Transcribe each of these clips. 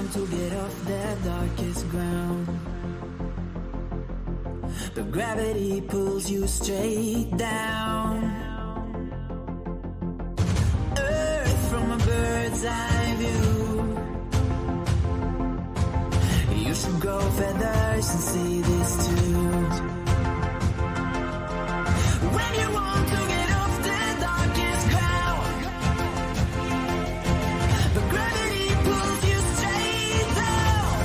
want to get off that darkest ground, but gravity pulls you straight down. Earth from a bird's eye view. You should grow feathers and see this too. When you want to get off the darkest ground, but gravity pulls you straight down.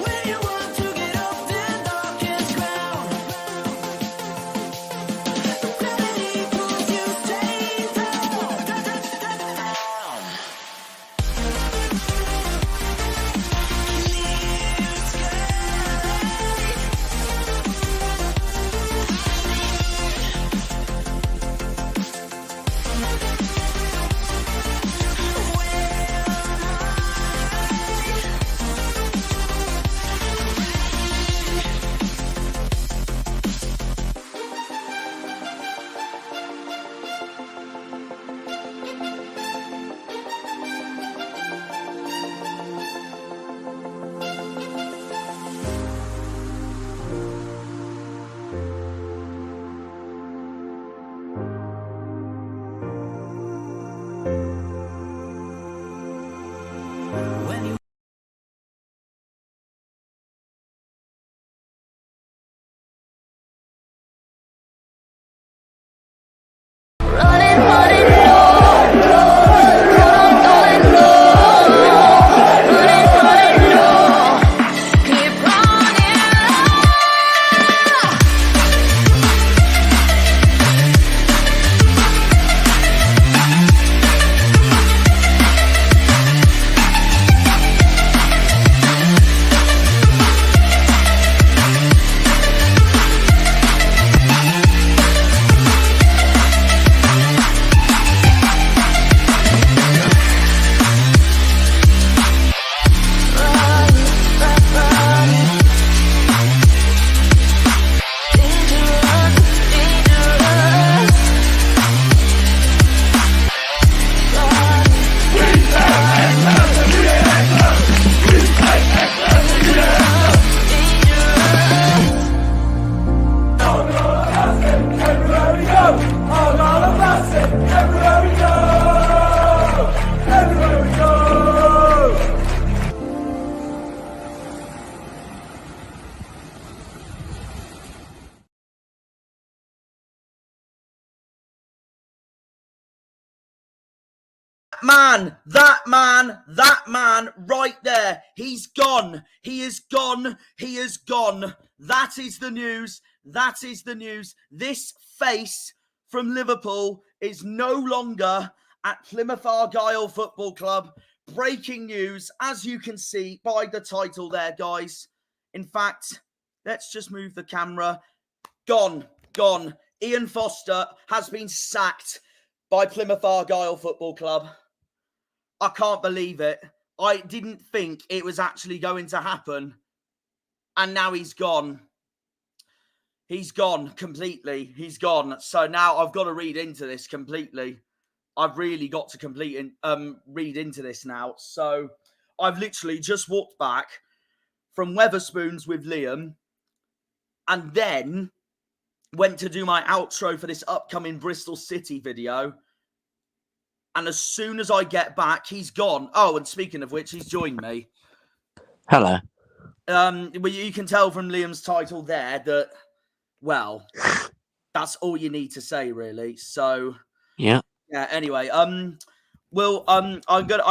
When you want to get off the darkest ground, but gravity pulls you straight down. When you that man right there. He's gone. He is gone. He is gone. That is the news. That is the news. This face from Liverpool is no longer at Plymouth Argyle Football Club. Breaking news, as you can see by the title there, guys. In fact, let's just move the camera. Gone. Ian Foster has been sacked by Plymouth Argyle Football Club. I can't believe it. I didn't think it was actually going to happen. And now he's gone. He's gone completely. He's gone. So now I've got to read into this completely. I've really got to read into this now. So I've literally just walked back from Weatherspoons with Liam and then went to do my outro for this upcoming Bristol City video. And as soon as I get back, he's gone. Oh, and speaking of which, he's joined me. Hello. Well, you can tell from Liam's title there that, well, that's all you need to say, really. So, yeah. Anyway, I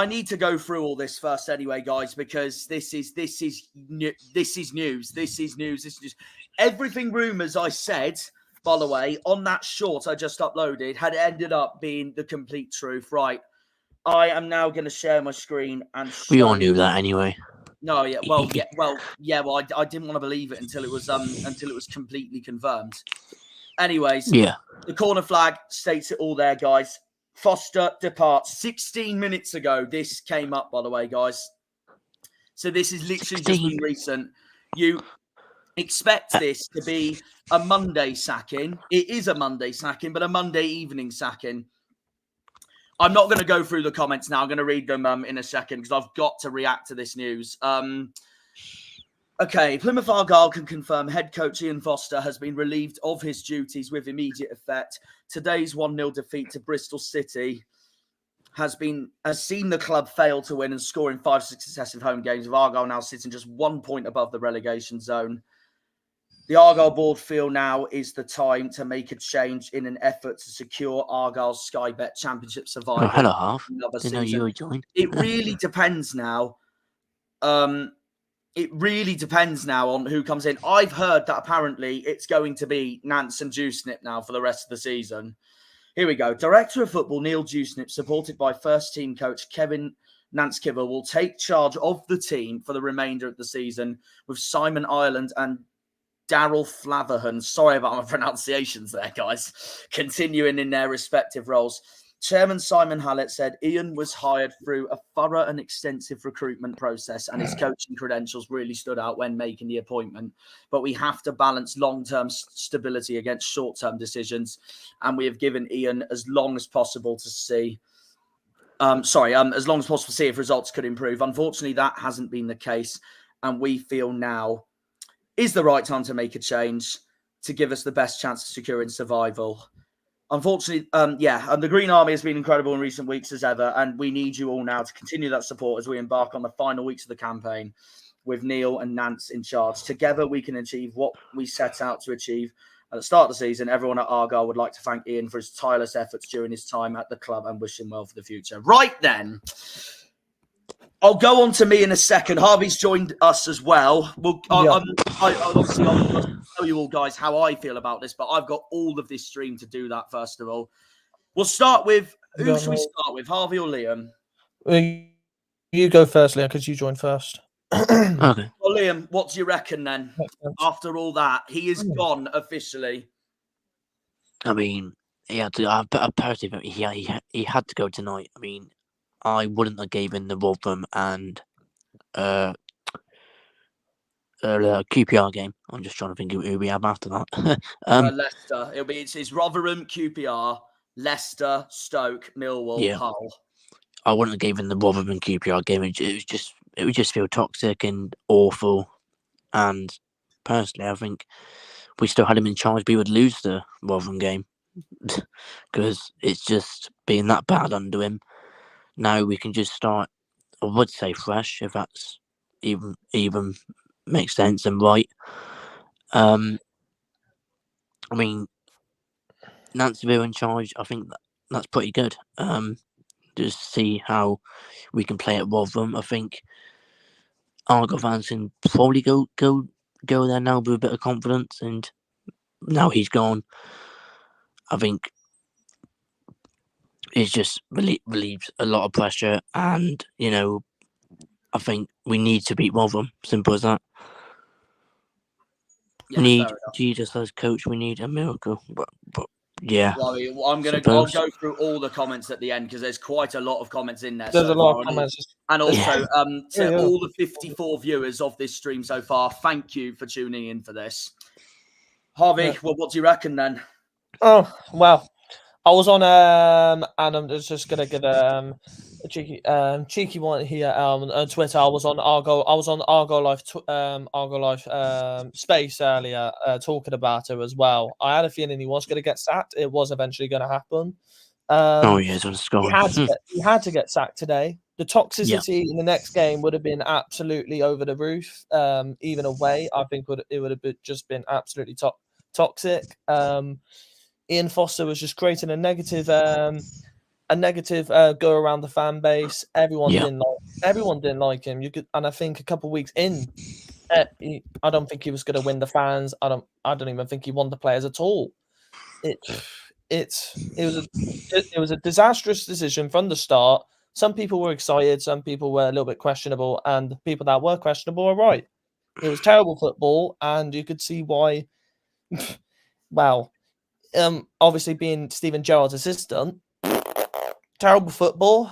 need to go through all this first, anyway, guys, because this is news. Everything rumours I said, by the way, on that short I just uploaded had ended up being the complete truth. Right. I am now going to share my screen and show... We all knew that anyway. No, yeah, well, I didn't want to believe it until it was completely confirmed. Anyways, yeah, the corner flag states it all there, guys. Foster departs 16 minutes ago. This came up, by the way, guys. So this is literally 16. just been recent. You expect this to be a Monday sacking. It is a Monday sacking, but a Monday evening sacking. I'm not going to go through the comments now. I'm going to read them in a second because I've got to react to this news. Okay, Plymouth Argyle can confirm head coach Ian Foster has been relieved of his duties with immediate effect. Today's 1-0 defeat to Bristol City has seen the club fail to win and score in 5 successive home games, with Argyle now sitting just 1 point above the relegation zone. The Argyle board feel now is the time to make a change in an effort to secure Argyle's Sky Bet Championship survival. Oh, hello, Half. Another Didn't know season. you were joined. It really depends now. It really depends now on who comes in. I've heard that apparently it's going to be Nance and Juicenip now for the rest of the season. Here we go. Director of Football Neil Juicenip, supported by first team coach Kevin Nance-Kibble, will take charge of the team for the remainder of the season, with Simon Ireland and Daryl Flaverhan, sorry about my pronunciations there, guys, continuing in their respective roles. Chairman Simon Hallett said Ian was hired through a thorough and extensive recruitment process, and his coaching credentials really stood out when making the appointment. But we have to balance long-term stability against short-term decisions, and we have given Ian as long as possible to see. As long as possible to see if results could improve. Unfortunately, that hasn't been the case, and we feel now is the right time to make a change to give us the best chance of securing survival. Unfortunately, the Green Army has been incredible in recent weeks as ever, and we need you all now to continue that support as we embark on the final weeks of the campaign with Neil and Nance in charge. Together, we can achieve what we set out to achieve at the start of the season. Everyone at Argyle would like to thank Ian for his tireless efforts during his time at the club and wish him well for the future. Right then, I'll go on to me in a second. Harvey's joined us as well. I'll tell you all guys how I feel about this, but I've got all of this stream to do that first of all. We'll start with, who should we start with, Harvey or Liam? You go first, Liam, because you joined first. Okay. Well, Liam, what do you reckon then? After all that, he is gone officially. I mean, he had to. I personally think he had to go tonight. I mean, I wouldn't have given the Rotherham and QPR game. I'm just trying to think who we have after that. Leicester. It's Rotherham, QPR, Leicester, Stoke, Millwall, Hull. I wouldn't have given the Rotherham and QPR game. It would just feel toxic and awful. And personally, I think if we still had him in charge, we would lose the Rotherham game because it's just been that bad under him. Now we can just start, I would say fresh, if that's even makes sense and right. I mean, Nancy in charge, I think that's pretty good. Just see how we can play at Rotherham. I think Argyle fans can probably go there now with a bit of confidence, and now he's gone, I think it just relieves a lot of pressure, and I think we need to beat Rotherham. Simple as that. Yeah, we need Jesus as coach. We need a miracle, but yeah. Well, I'll go through all the comments at the end because there's quite a lot of comments in there. There's a lot of comments. And also, to all the 54 viewers of this stream so far, thank you for tuning in for this. Harvey, well, what do you reckon then? Oh, well, I was on, and I'm just going to give a cheeky one here on Twitter. I was on Argyle Life space earlier talking about it as well. I had a feeling he was going to get sacked. It was eventually going to happen. He had to get sacked today. The toxicity in the next game would have been absolutely over the roof. Even away, I think it would have just been absolutely toxic. Ian Foster was just creating a negative go around the fan base. Everyone didn't like him. And I think a couple of weeks in, I don't think he was going to win the fans. I don't even think he won the players at all. It was a disastrous decision from the start. Some people were excited, some people were a little bit questionable, and the people that were questionable are right. It was terrible football, and you could see why. Wow. Obviously being Stephen Gerrard's assistant, terrible football,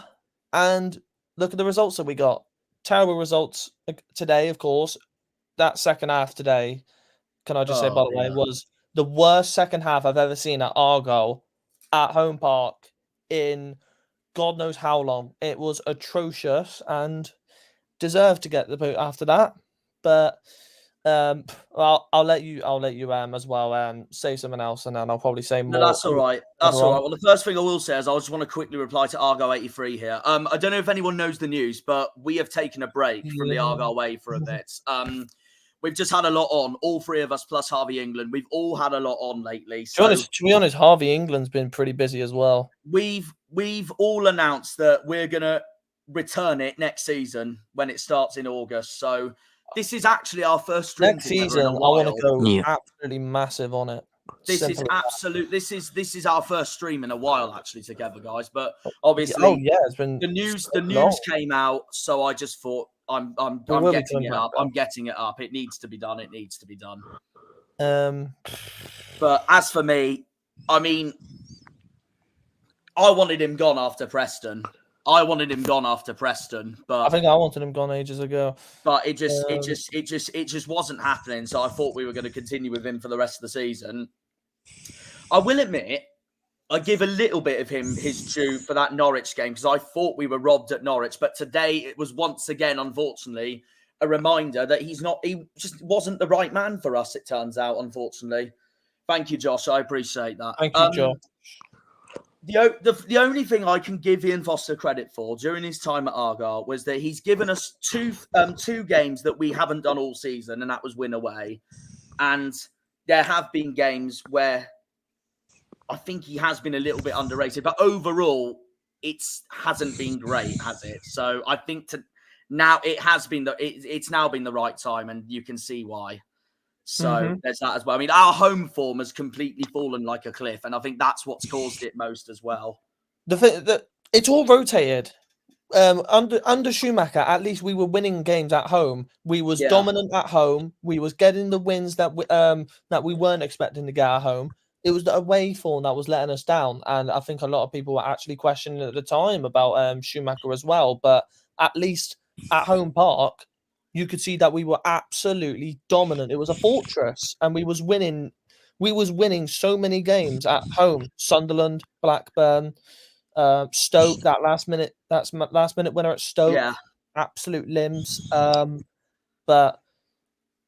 and look at the results that we got. terrible results today, of course. That second half today, can I just say, by the way, was the worst second half I've ever seen at Argyle at home park in God knows how long. It was atrocious and deserved to get the boot after that. But I'll let you as well say something else, and then I'll probably say more. No, that's all right. That's all right. Well, the first thing I will say is I just want to quickly reply to Argyle 83 here. I don't know if anyone knows the news, but we have taken a break from the Argyle way for a bit. We've just had a lot on, all three of us plus Harvey England. We've all had a lot on lately. So to be honest, Harvey England's been pretty busy as well. We've all announced that we're gonna return it next season when it starts in August. So this is actually our first stream next season. I want to go absolutely massive on it. This is absolute. This is our first stream in a while, actually, together, guys. But obviously, it's been the news came out, so I just thought I'm getting it up. I'm getting it up. It needs to be done. It needs to be done. But as for me, I mean, I wanted him gone after Preston. But I think I wanted him gone ages ago. But it just wasn't happening. So I thought we were going to continue with him for the rest of the season. I will admit, I give a little bit of him his due for that Norwich game because I thought we were robbed at Norwich. But today it was once again, unfortunately, a reminder that he just wasn't the right man for us, it turns out, unfortunately. Thank you, Josh. I appreciate that. Thank you, Josh. The only thing I can give Ian Foster credit for during his time at Argyle was that he's given us two games that we haven't done all season, and that was win away. And there have been games where I think he has been a little bit underrated, but overall, it hasn't been great, has it? So I think now it has been it's now been the right time, and you can see why. So there's that as well. I mean, our home form has completely fallen like a cliff, and I think that's what's caused it most as well. The thing that it's all rotated. Under Schumacher, at least we were winning games at home. We was dominant at home. We was getting the wins that we weren't expecting to get at home. It was the away form that was letting us down, and I think a lot of people were actually questioning at the time about Schumacher as well. But at least at home park, you could see that we were absolutely dominant. It was a fortress, and we was winning. We was winning so many games at home. Sunderland, Blackburn, Stoke. That last minute winner at Stoke. Absolute limbs. But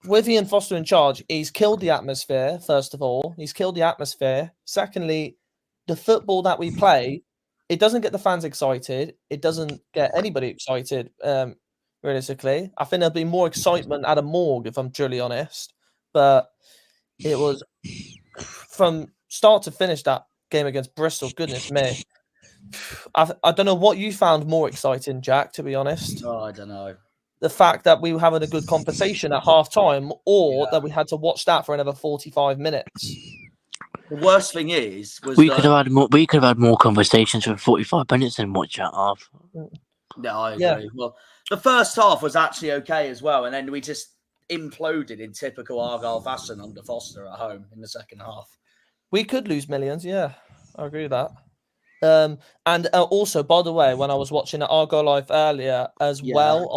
with Ian Foster in charge, he's killed the atmosphere. First of all, he's killed the atmosphere. Secondly, the football that we play, it doesn't get the fans excited. It doesn't get anybody excited. Realistically, I think there'll be more excitement at a morgue, if I'm truly honest. But it was from start to finish that game against Bristol. Goodness me, I don't know what you found more exciting, Jack. To be honest, I don't know. The fact that we were having a good conversation at half time, or that we had to watch that for another 45 minutes. The worst thing we could have had more conversations for 45 minutes and watch that half. No, I agree. Well, the first half was actually okay as well, and then we just imploded in typical Argyle fashion under Foster at home in the second half. We could lose millions, I agree with that. And also, by the way, when I was watching Argyle Live earlier as well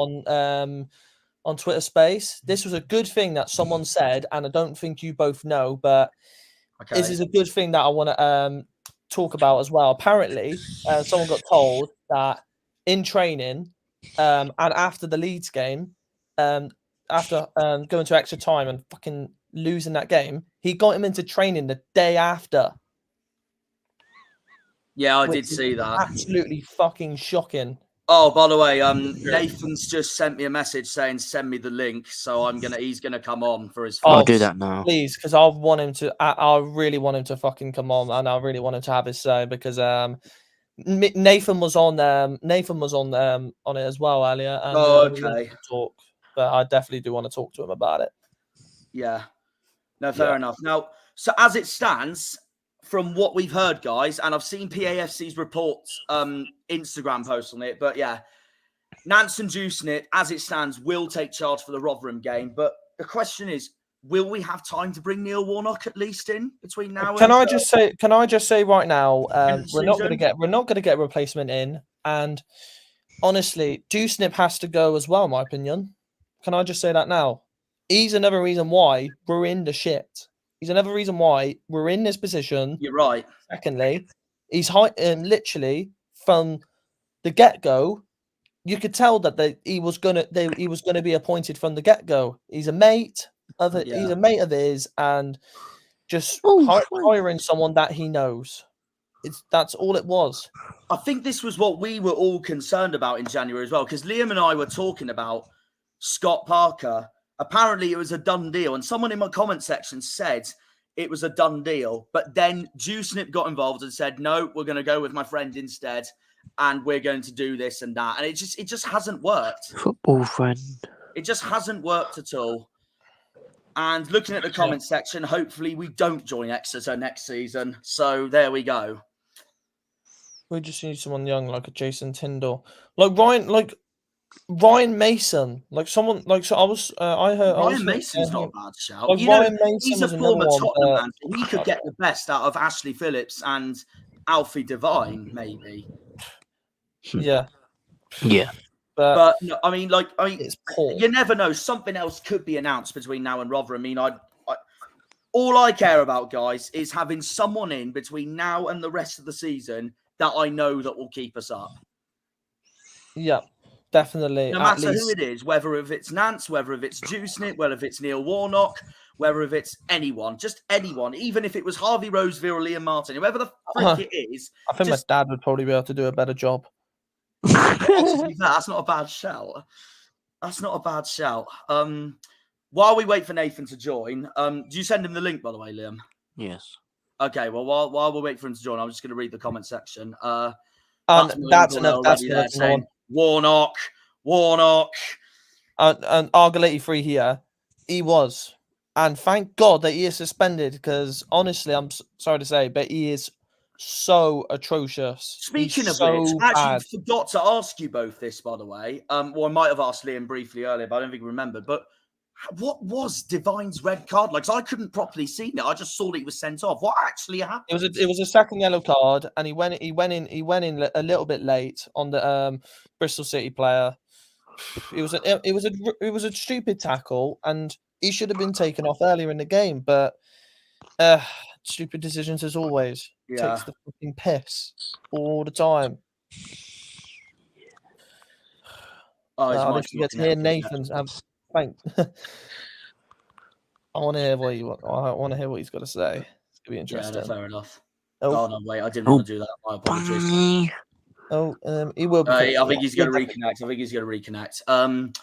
on Twitter Space, this was a good thing that someone said, and I don't think you both know, but this is a good thing that I want to talk about as well. Apparently, someone got told that in training and after the Leeds game, after going to extra time and fucking losing that game, he got him into training the day after. Yeah, I did see that. Absolutely fucking shocking. Oh, by the way, Nathan's just sent me a message saying send me the link, so he's gonna come on for his. I'll do that now, please, because I want him to. I really want him to fucking come on, and I really want him to have his say because Nathan was on on it as well earlier. And, okay. Talk, but I definitely do want to talk to him about it. Yeah. No, fair enough. Now, so as it stands, from what we've heard, guys, and I've seen PAFC's reports, Instagram post on it, but yeah, Nansen Juicing, as it stands, will take charge for the Rotherham game. But the question is, will we have time to bring Neil Warnock at least in between now and? Can I just say right now, we're not going to get a replacement in, and honestly, Dewsnip has to go as well, in my opinion. Can I just say that now? He's another reason why we're in the shit. He's another reason why we're in this position. You're right. Secondly, he's literally from the get-go. You could tell that he was gonna be appointed from the get-go. He's a mate he's a mate of his, and just hiring someone that he knows. That's all it was. I think this was what we were all concerned about in January as well, because Liam and I were talking about Scott Parker. Apparently, it was a done deal, and someone in my comment section said it was a done deal. But then Dewsnip got involved and said, "No, we're going to go with my friend instead, and we're going to do this and that." And it just hasn't worked. Football friend. It just hasn't worked at all. And looking at the comment section, hopefully we don't join Exeter next season. So there we go. We just need someone young, like a Jason Tyndall, like Ryan Mason, like someone like. So I heard Ryan Mason's not a bad shout. Like Ryan Mason he's a was former another Tottenham one, man, so he could get the best out of Ashley Phillips and Alfie Devine, maybe. Yeah. But no, I mean, it's poor. You never know. Something else could be announced between now and Rotherham. I mean, all I care about, guys, is having someone in between now and the rest of the season that I know that will keep us up. Yeah, definitely. No matter who it is, whether if it's Nance, whether if it's Dewsnip, whether if it's Neil Warnock, whether if it's anyone, just anyone, even if it was Harvey Roseville or Liam Martin, whoever the frick it is. I think my dad would probably be able to do a better job. That's not a bad shout. That's not a bad shout. While we wait for Nathan to join, do you send him the link, by the way, Liam? Yes. Okay, well, while we wait for him to join, I'm just going to read the comment section. That's enough. Saying, Warnock. And Argyle 83 here, he was. And thank God that he is suspended, because honestly, I'm sorry to say, but he is so atrocious. Speaking of which, actually forgot to ask you both this, by the way. Well, I might have asked Liam briefly earlier, but I don't think I remembered. But what was Divine's red card like? 'Cause I couldn't properly see it. I just saw that he was sent off. What actually happened? It was a second yellow card, and he went in a little bit late on the Bristol City player. It was a stupid tackle, and he should have been taken off earlier in the game. But stupid decisions as always. Takes the fucking piss all the time. I need to get to hear Nathan's. Thanks. I want to hear what he's got to say. It's gonna be interesting. Yeah, fair enough. Oh no, wait, I didn't want to do that. My apologies. He will. I think he's going to reconnect.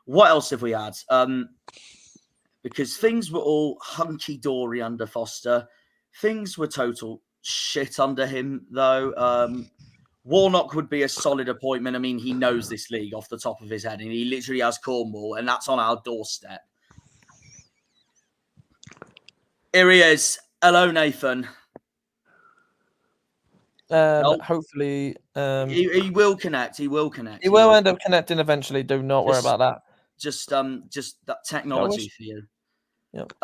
What else have we had? Because things were all hunky dory under Foster. Things were total shit under him, though. Warnock would be a solid appointment. I mean, he knows this league off the top of his head, and he literally has Cornwall, and that's on our doorstep. Here he is. Hello, Nathan. Hopefully, he will connect. He will connect. He will end up connecting eventually. Do not worry about that. Just that technology for you. Yep.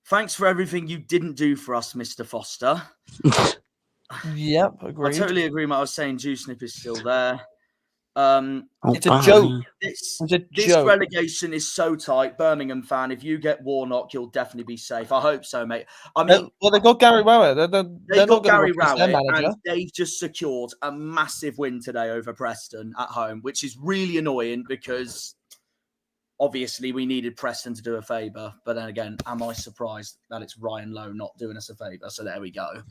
Thanks for everything you didn't do for us, Mr. Foster. Yep, agreed. I totally agree. What I was saying, Dewsnip is still there. It's a joke. This relegation is so tight. Birmingham fan, if you get Warnock, you'll definitely be safe. I hope so, mate. I mean, they got Gary Rowett. They've got Gary Rowett, and they've just secured a massive win today over Preston at home, which is really annoying because obviously we needed Preston to do a favour. But then again, am I surprised that it's Ryan Lowe not doing us a favour? So there we go.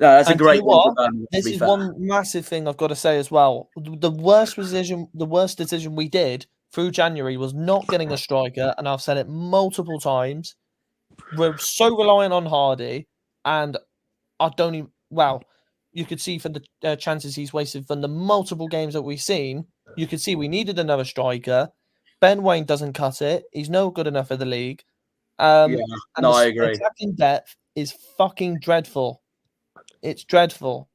No, that's a great one. This is one massive thing I've got to say as well. The worst decision we did through January was not getting a striker, and I've said it multiple times. We're so reliant on Hardy, and I don't even. Well, you could see from the chances he's wasted from the multiple games that we've seen. You could see we needed another striker. Ben Waine doesn't cut it. He's no good enough for the league. I agree. Attacking depth is fucking dreadful. It's dreadful.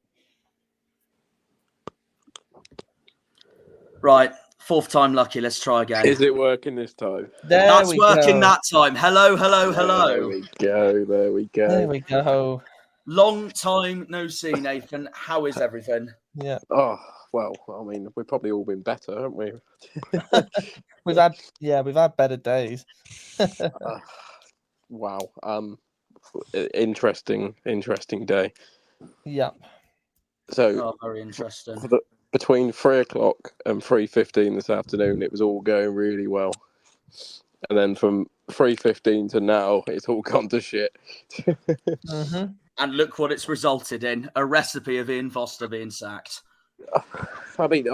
Right. Fourth time lucky. Let's try again. Is it working this time? That's working that time. Hello. There we go. There we go. Long time no see, Nathan. How is everything? Yeah, Oh, well, I mean, we've probably all been better, haven't we? we've had better days. Wow. Interesting day. Yeah. So Oh, very interesting. between 3 o'clock and 3:15 this afternoon, it was all going really well, and then from 3:15 to now, it's all gone to shit. Mm-hmm. And look what it's resulted in: a recipe of Ian Foster being sacked. I mean,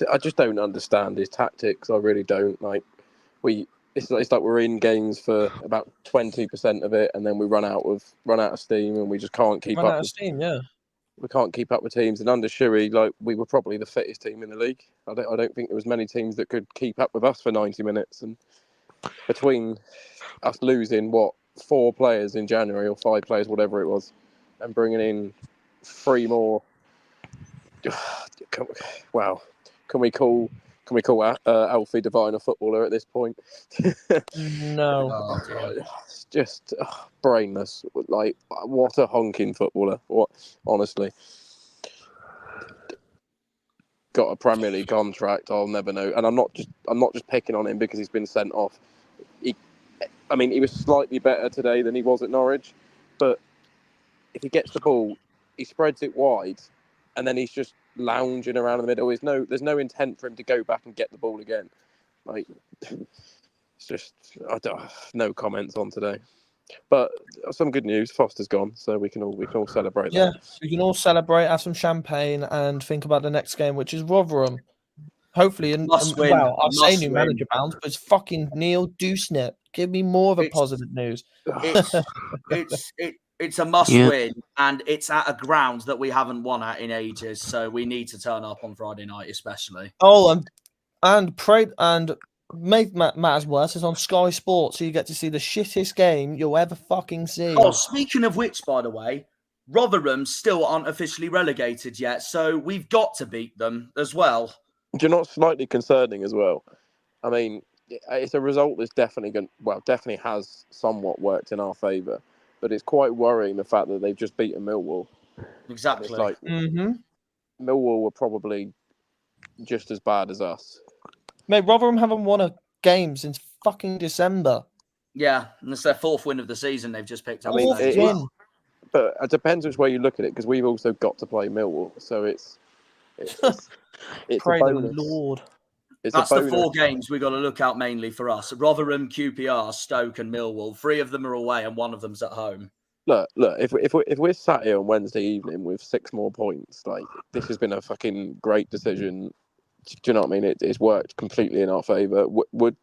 I just don't understand his tactics. I really don't. Like, it's like we're in games for about 20% of it, and then we run out of steam, and we just can't keep Run up. out of steam. Yeah. We can't keep up with teams. And under Shuey, like, we were probably the fittest team in the league. I don't think there was many teams that could keep up with us for 90 minutes. And between us losing 4 players in January or 5 players, whatever it was, and bringing in 3 more, wow, can we call Alfie Devine a footballer at this point? No. Oh, dear. It's just brainless. Like, what a honking footballer! What, honestly, got a Premier League contract. I'll never know. And I'm not just picking on him because he's been sent off. He was slightly better today than he was at Norwich, but if he gets the ball, he spreads it wide, and then he's just lounging around in the middle. There's no intent for him to go back and get the ball again. Like, it's just, no comments on today. But some good news: Foster's gone, so we can all celebrate Yeah, that. we can all celebrate, have some champagne, and think about the next game, which is Rotherham. Hopefully, Must win. well, I'll say Must new win. manager bounds, but it's fucking Neil Dewsnip. Give me more of a It's- positive news. It's a must Yeah. win, and it's at a ground that we haven't won at in ages. So we need to turn up on Friday night, especially. Oh, and pray and make matters worse, it's on Sky Sports, so you get to see the shittest game you'll ever fucking see. Oh, speaking of which, by the way, Rotherham still aren't officially relegated yet, so we've got to beat them as well. Do you know what's slightly concerning as well? I mean, it's a result that's definitely definitely has somewhat worked in our favour, but it's quite worrying the fact that they've just beaten Millwall. Exactly. It's like Mm-hmm. Millwall were probably just as bad as us. Mate, Rotherham haven't won a game since fucking December. Yeah, and it's their 4th win of the season they've just picked up. I mean, today as it is- well. But it depends which way you look at it, because we've also got to play Millwall, so it's Pray a the bonus. Lord. It's That's a the bonus. 4 games we've got to look out mainly for us. Rotherham, QPR, Stoke and Millwall. 3 of them are away and 1 of them's at home. Look! If we're sat here on Wednesday evening with 6 more points, like, this has been a fucking great decision. Do you know what I mean? It's worked completely in our favour. Would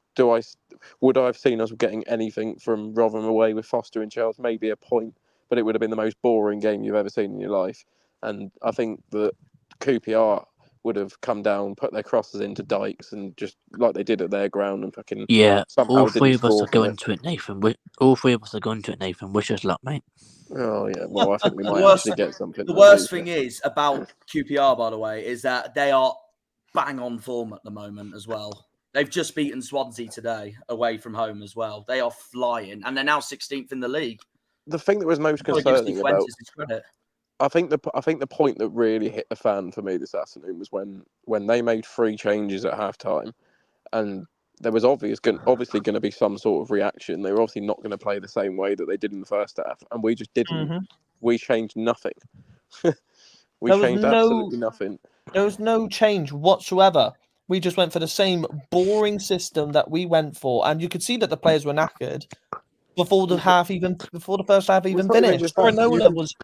I have seen us getting anything from Rotherham away with Foster and Charles? Maybe a point, but it would have been the most boring game you've ever seen in your life. And I think that QPR would have come down, put their crosses into Dykes, and just like they did at their ground, and fucking Yeah, somehow all didn't 3 of us score are from going it. to it, Nathan. All 3 of us are going to it, Nathan. Wish us luck, mate. Oh yeah, well, I think we might worst- actually get something. The out of worst these. thing is about QPR, by the way, is that they are bang on form at the moment as well. They've just beaten Swansea today away from home as well. They are flying, and they're now 16th in the league. The thing that was most Gotta give concerning about, Cifuentes his credit. I think the point that really hit the fan for me this afternoon was when they made 3 changes at half time, and there was obviously going to be some sort of reaction. They were obviously not going to play the same way that they did in the first half, and we just didn't. Mm-hmm. We changed nothing. We There was changed absolutely nothing. There was no change whatsoever. We just went for the same boring system that we went for, and you could see that the players were knackered before the first half even It's not even finished. just that. Enola was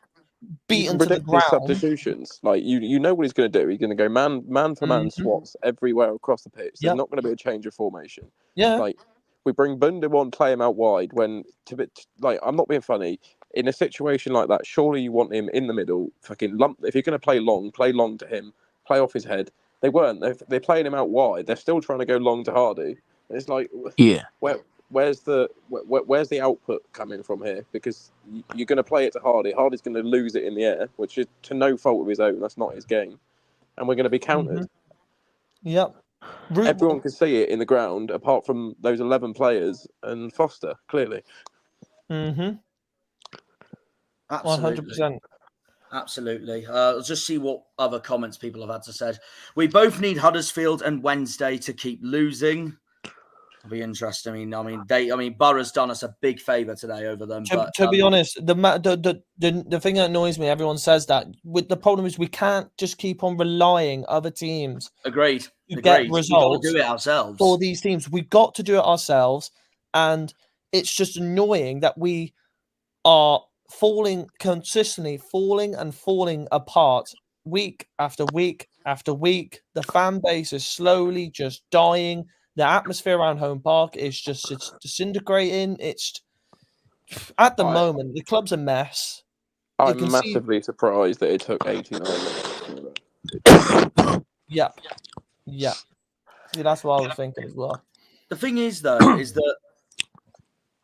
You beaten can to the predict his ground. substitutions. Like, you know what he's going to do. He's going to go man for man Mhm. swaps everywhere across the pitch. There's Yep. not going to be a change of formation. Yeah. Like, we bring Bunda on, play him out wide. I'm not being funny. In a situation like that, surely you want him in the middle. Fucking lump. If you're going to play long to him. Play off his head. They weren't. They're playing him out wide. They're still trying to go long to Hardy. It's like, Yeah. where's the output coming from here? Because you're going to play it to Hardy. Hardy's going to lose it in the air, which is to no fault of his own. That's not his game, and we're going to be countered. Yep. Everyone can see it in the ground, apart from those 11 players and Foster. Clearly, Mm-hmm. Absolutely. 100%. Absolutely. Let's just see what other comments people have had to say. We both need Huddersfield and Wednesday to keep losing. It'll be interesting. I mean, Borough's done us a big favour today over them. To be honest, the thing that annoys me, everyone says that. With the problem is we can't just keep on relying other teams agreed. to get We've got results to do it ourselves for these teams. We've got to do it ourselves, and it's just annoying that we are consistently falling apart week after week after week. The fan base is slowly just dying. The atmosphere around Home Park is it's disintegrating. It's at the moment the club's a mess. I'm massively surprised that it took 89 minutes. Yeah. See, that's what I was thinking as well. The thing is, though, is that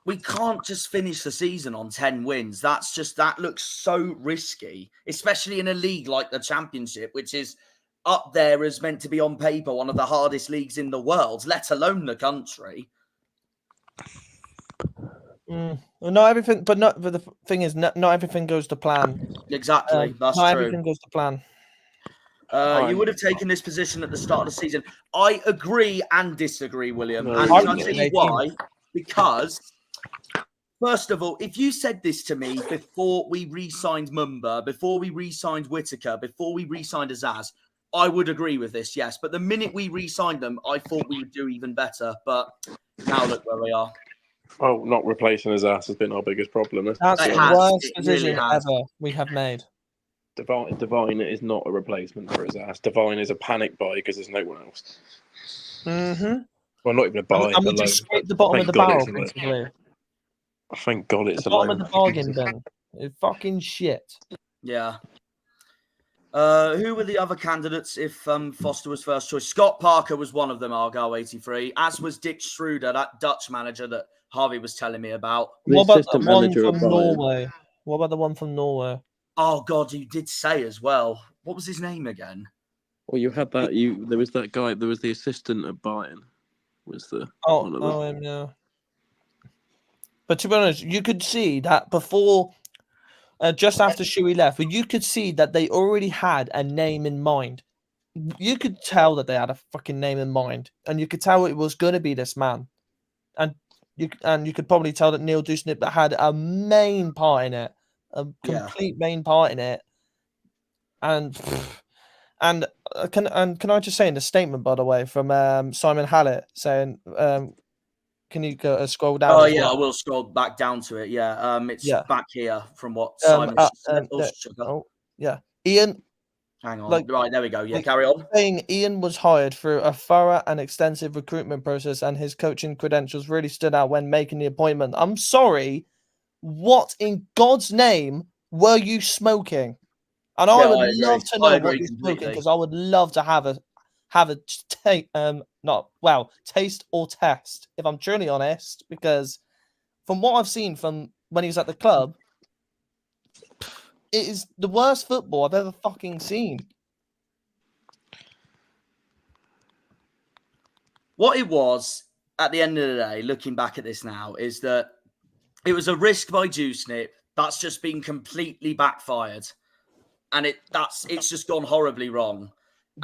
we can't just finish the season on 10 wins. That looks so risky, especially in a league like the Championship, which is up there as meant to be on paper one of the hardest leagues in the world, let alone the country. Well, not everything, but the thing is, not everything goes to plan. Exactly, that's not true. Everything goes to plan. You would have taken this position at the start of the season. I agree and disagree, William. No, and I can I tell you why? Because, first of all, if you said this to me before we re-signed Mumba, before we re-signed Whittaker, before we re-signed Azaz, I would agree with this, yes. But the minute we re-signed them, I thought we would do even better. But now look where we are. Oh, not replacing his ass has been our biggest problem. That's It the has. worst It decision really has. ever we have made. Divine is not a replacement for his ass. Divine is a panic buy because there's no one else. Mm-hmm. Well, not even a buy. And we just scraped the bottom of the barrel, basically. Thank God it's The a bottom loan. of the bargain bin. It's fucking shit. Yeah. Who were the other candidates if Foster was first choice? Scott Parker was one of them, Argyle 83, as was Dick Schroeder, that Dutch manager that Harvey was telling me about. What about the one from Norway? What about the one from Norway? Oh, God, you did say as well. What was his name again? Well, you had that. There was that guy. There was the assistant at Bayern. Yeah. But to be honest, you could see that before, just after Shuey left, but you could see that they already had a name in mind. You could tell that they had a fucking name in mind, and you could tell it was going to be this man. And you could probably tell that Neil Dusnip had a main part in it, a complete main part in it. And can I just say in the statement, by the way, from Simon Hallett saying, can you go scroll down? Oh yeah, I will scroll back down to it. Yeah, it's back here from what Simon said. Ian. Hang on. Right, there we go. Yeah, carry on. Saying Ian was hired through a thorough and extensive recruitment process, and his coaching credentials really stood out when making the appointment. I'm sorry, what in God's name were you smoking? And I would love to know what you're smoking, because I would love to have a taste or test, if I'm truly honest, because from what I've seen from when he was at the club, it is the worst football I've ever fucking seen. What it was at the end of the day, looking back at this now, is that it was a risk by Dewsnip that's just been completely backfired. And it's just gone horribly wrong.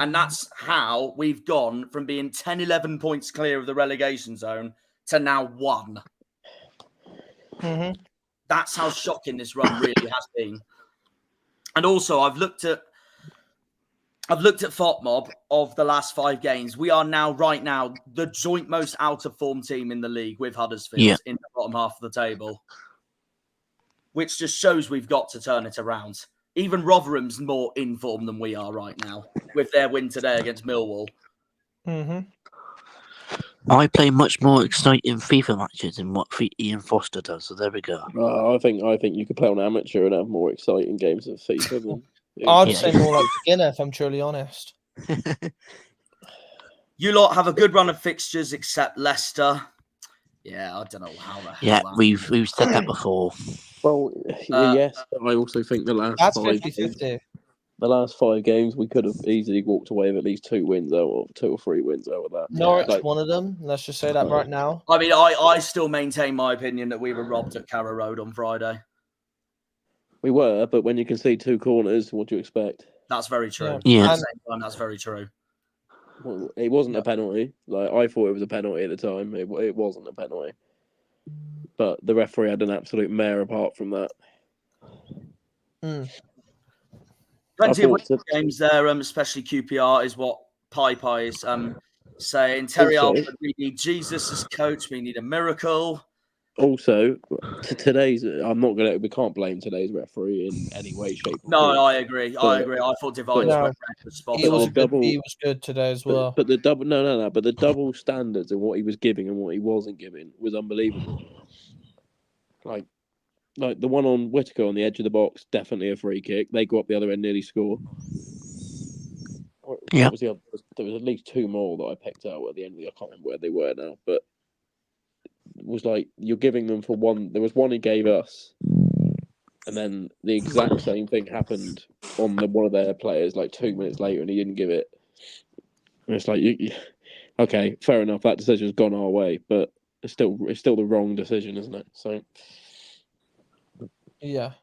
And that's how we've gone from being 10, 11 points clear of the relegation zone to now 1. Mm-hmm. That's how shocking this run really has been. And also, I've looked at FOTMob of the last 5 games. We are now, right now, the joint most out of form team in the league with Huddersfield in the bottom half of the table, which just shows we've got to turn it around. Even Rotherham's more in form than we are right now with their win today against Millwall. Mm-hmm. I play much more exciting FIFA matches than what Ian Foster does, so there we go. I think you could play on amateur and have more exciting games of FIFA than. I'd say more like beginner, if I'm truly honest. You lot have a good run of fixtures, except Leicester. Yeah, I don't know how the hell. Yeah, we've said that before. Well, yes, but I also think the last 50-50. The last 5 games, we could have easily walked away with at least 2 wins out of 2 or 3 wins out of that. Norwich, one of them. Let's just say that right now. I mean, I still maintain my opinion that we were robbed at Carrow Road on Friday. We were, but when you can see 2 corners, what do you expect? That's very true. Yeah. At the And- same time, that's very true. Well, it wasn't a penalty. Like I thought it was a penalty at the time. It wasn't a penalty. But the referee had an absolute mare apart from that. Plenty of thought winning games there, especially QPR is what Pi is saying. Terry Also- Alford, we need Jesus as coach. We need a miracle. Also, today's we can't blame today's referee in any way, shape, or No, form. I agree. I agree. I thought Divine's No. red was spot He was on. good. He was good today as well. But the double but the double standards of what he was giving and what he wasn't giving was unbelievable. Like the one on Whittaker on the edge of the box, definitely a free kick. They go up the other end, nearly score. Yeah. What was the other? There was at least 2 more that I picked out at the end of the. I can't remember where they were now, but it was like you're giving them for one. There was one he gave us, and then the exact same thing happened on one of their players like 2 minutes later, and he didn't give it. And it's like, okay, fair enough. That decision's gone our way, but it's still the wrong decision, isn't it? So, Yeah.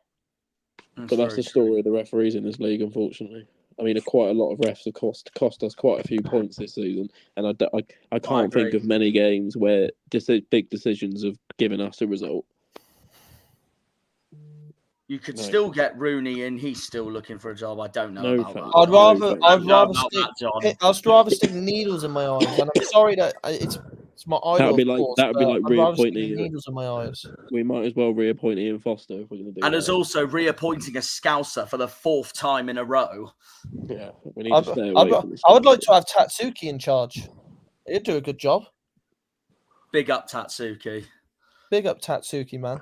but that's the story of the referees in this league, unfortunately. I mean, quite a lot of refs have cost us quite a few points this season, and I can't think agree. of many games where big decisions have given us a result. You could No. still get Rooney in. He's still looking for a job. I don't know No about thanks. that. I'd rather, No, I'd No, rather about stick, that, John. I'd rather stick needles in my eyes. And I'm sorry that it's my idol. That would be of like course, that would be but like I'd rather stick reappointing. needles in my eyes. We might as well reappoint Ian Foster if we're going to do And that. there's also reappointing a Scouser for the 4th time in a row. Yeah, we need to stay away from this. I would like to have Tatsuki in charge. He'd do a good job. Big up Tatsuki. Big up Tatsuki, man.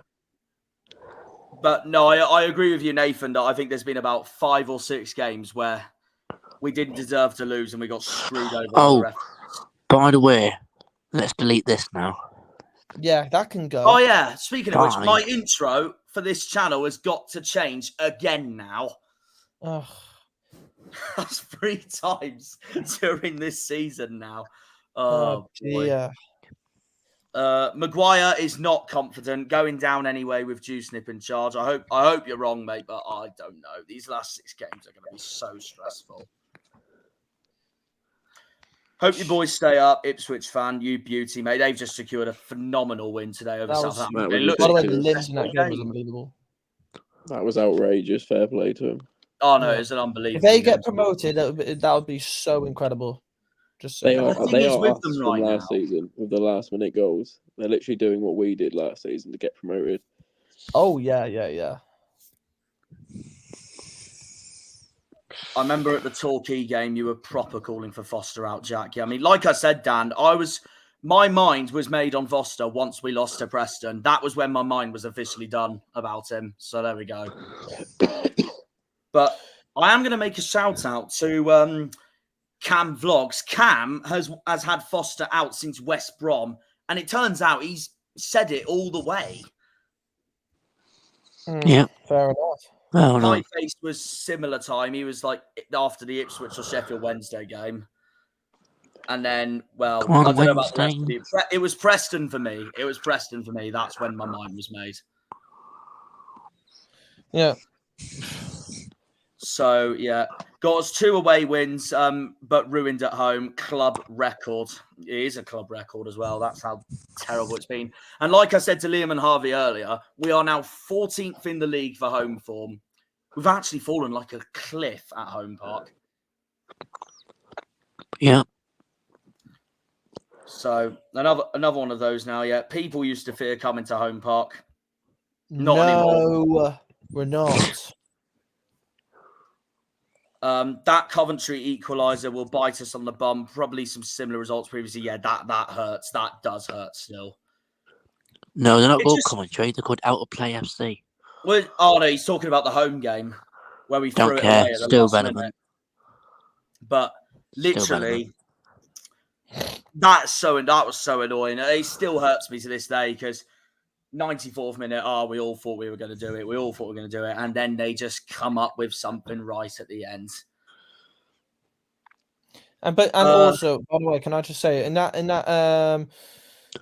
But no, I agree with you, Nathan, that I think there's been about 5 or 6 games where we didn't deserve to lose and we got screwed over. by the referees. By the way, let's delete this now. Yeah, that can go. Oh, yeah. Speaking of which, Fine. my intro for this channel has got to change again now. Ugh. That's 3 times during this season now. Oh, Boy. dear. Maguire is not confident, going down anyway with Dewsnip in charge. I hope you're wrong, mate, but I don't know. These last 6 games are going to be so stressful. Hope you boys stay up, Ipswich fan. You beauty, mate. They've just secured a phenomenal win today over That was- Southampton. that It was looks By the way, like the a limbs in that successful game was unbelievable. That was outrageous. Fair play to him. Oh no, Yeah. it's an unbelievable. If they game. get promoted, that would be so incredible. Just They saying. are the thing they is are with us them from right last now- season with the last minute goals. They're literally doing what we did last season to get promoted. Oh yeah. I remember at the Torquay game, you were proper calling for Foster out, Jack. Yeah, I mean, like I said, Dan, my mind was made on Foster once we lost to Preston. That was when my mind was officially done about him. So there we go. But I am going to make a shout out to Cam Vlogs. Cam has had Foster out since West Brom, and it turns out he's said it all the way. Yeah. Fair enough. Oh no. Pie Face was similar time. He was like after the Ipswich or Sheffield Wednesday game. And then, well, Come on, I don't know about the rest Wednesday. of you. It was Preston for me. That's when my mind was made. Yeah. So, yeah. Got us 2 away wins, but ruined at home. Club record. It is a club record as well. That's how terrible it's been. And like I said to Liam and Harvey earlier, we are now 14th in the league for home form. We've actually fallen like a cliff at Home Park. Yeah. So another one of those now. Yeah, people used to fear coming to Home Park. Not anymore. No, we're not. That Coventry equaliser will bite us on the bum. Probably some similar results previously. Yeah, that hurts. That does hurt still. No, they're not It called just- commentary. They're called Out of Play FC. Well, oh no, he's talking about the home game where we Don't threw it care. away at the Still last relevant. minute. But Still literally, that was so annoying. It still hurts me to this day because 94th minute, we all thought we were going to do it. We all thought we were going to do it. And then they just come up with something right at the end. And also, by the way, can I just say in that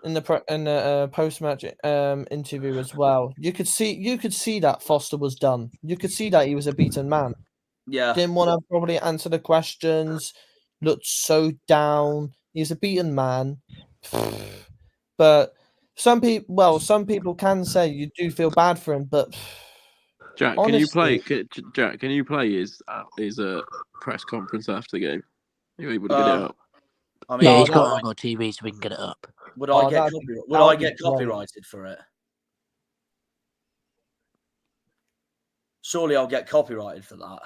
in the post match interview as well. You could see that Foster was done. You could see that he was a beaten man. Yeah. Didn't want to probably answer the questions. Looked so down. He's a beaten man. But some people can say you do feel bad for him. But Jack, honestly, Jack, can you play his press conference after the game? Are you able to get it up? I mean, Yeah, No, he's got that- Argyle TV, so we can get it up. would I get that'd be great. copyrighted for it? Surely I'll get copyrighted for that.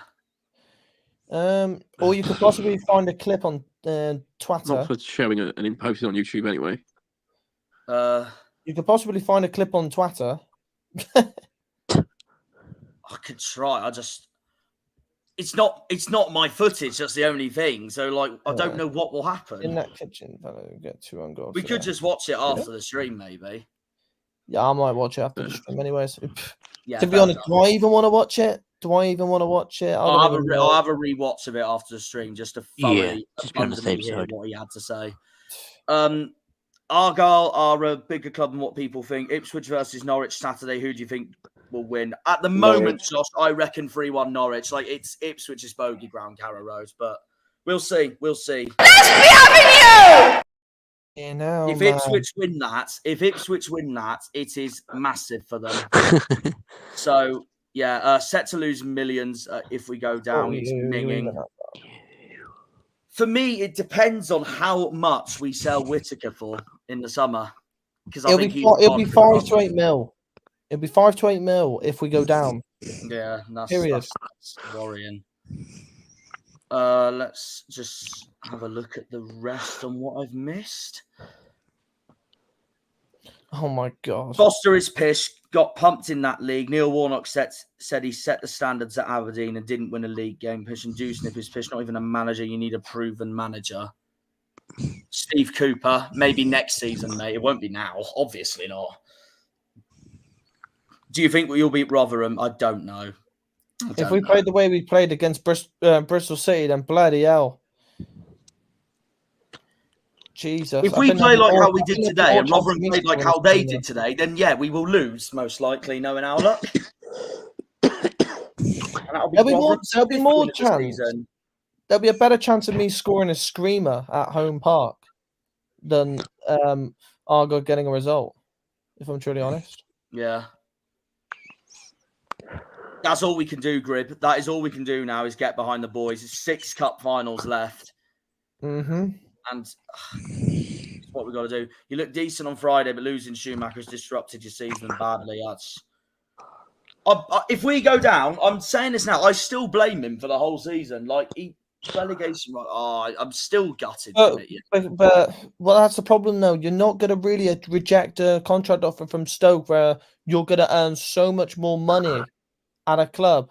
Or you could possibly find a clip on Not Twitter. for showing it and then posting on YouTube anyway. You could possibly find a clip on Twitter. I could try. It's not my footage. That's the only thing. So like, I don't know what will happen. In that kitchen, get 2 on goal. We could just watch it after the stream, maybe. Yeah, I might watch it after the stream, anyways. Yeah. To be honest, do I even want to watch it? I'll have a rewatch of it after the stream just to thoroughly just be on the safe hear side. what he had to say. Argyle are a bigger club than what people think. Ipswich versus Norwich Saturday. Who do you think will win? At the moment, Josh, I reckon 3-1 Norwich. Like it's Ipswich's bogey ground, Carrow Road, but we'll see. We'll see. Yeah, no, If Ipswich win that, it is massive for them. So yeah, set to lose millions if we go down. It's minging. For me, it depends on how much we sell Whittaker for in the summer. Because it'll be 5 to 8 mil. It'll be 5 to 8 mil if we go down. Yeah, that's worrying. Let's just have a look at the rest on what I've missed. Oh my god. Foster is pissed, got pumped in that league. Neil Warnock said he set the standards at Aberdeen and didn't win a league game. Pushing Dewsnip is pissed, not even a manager. You need a proven manager. Steve Cooper, maybe next season, mate. It won't be now. Obviously not. Do you think you'll beat Rotherham? I don't know. If we played the way we played against Bristol City, then bloody hell. Jesus. If we play like how we did today and Rotherham played like how they did today, then yeah, we will lose, most likely, knowing our luck. There'll be more chance. There'll be a better chance of me scoring a screamer at home park than Argo getting a result, if I'm truly honest. Yeah. That's all we can do, Grib. That is all we can do now is get behind the boys. There's 6 cup finals left. Mm-hmm. And it's what we've got to do. You look decent on Friday, but losing Schumacher's disrupted your season badly. If we go down, I'm saying this now, I still blame him for the whole season. Like, relegation, I'm still gutted. But that's the problem, though. You're not going to really reject a contract offer from Stoke where you're going to earn so much more money at a club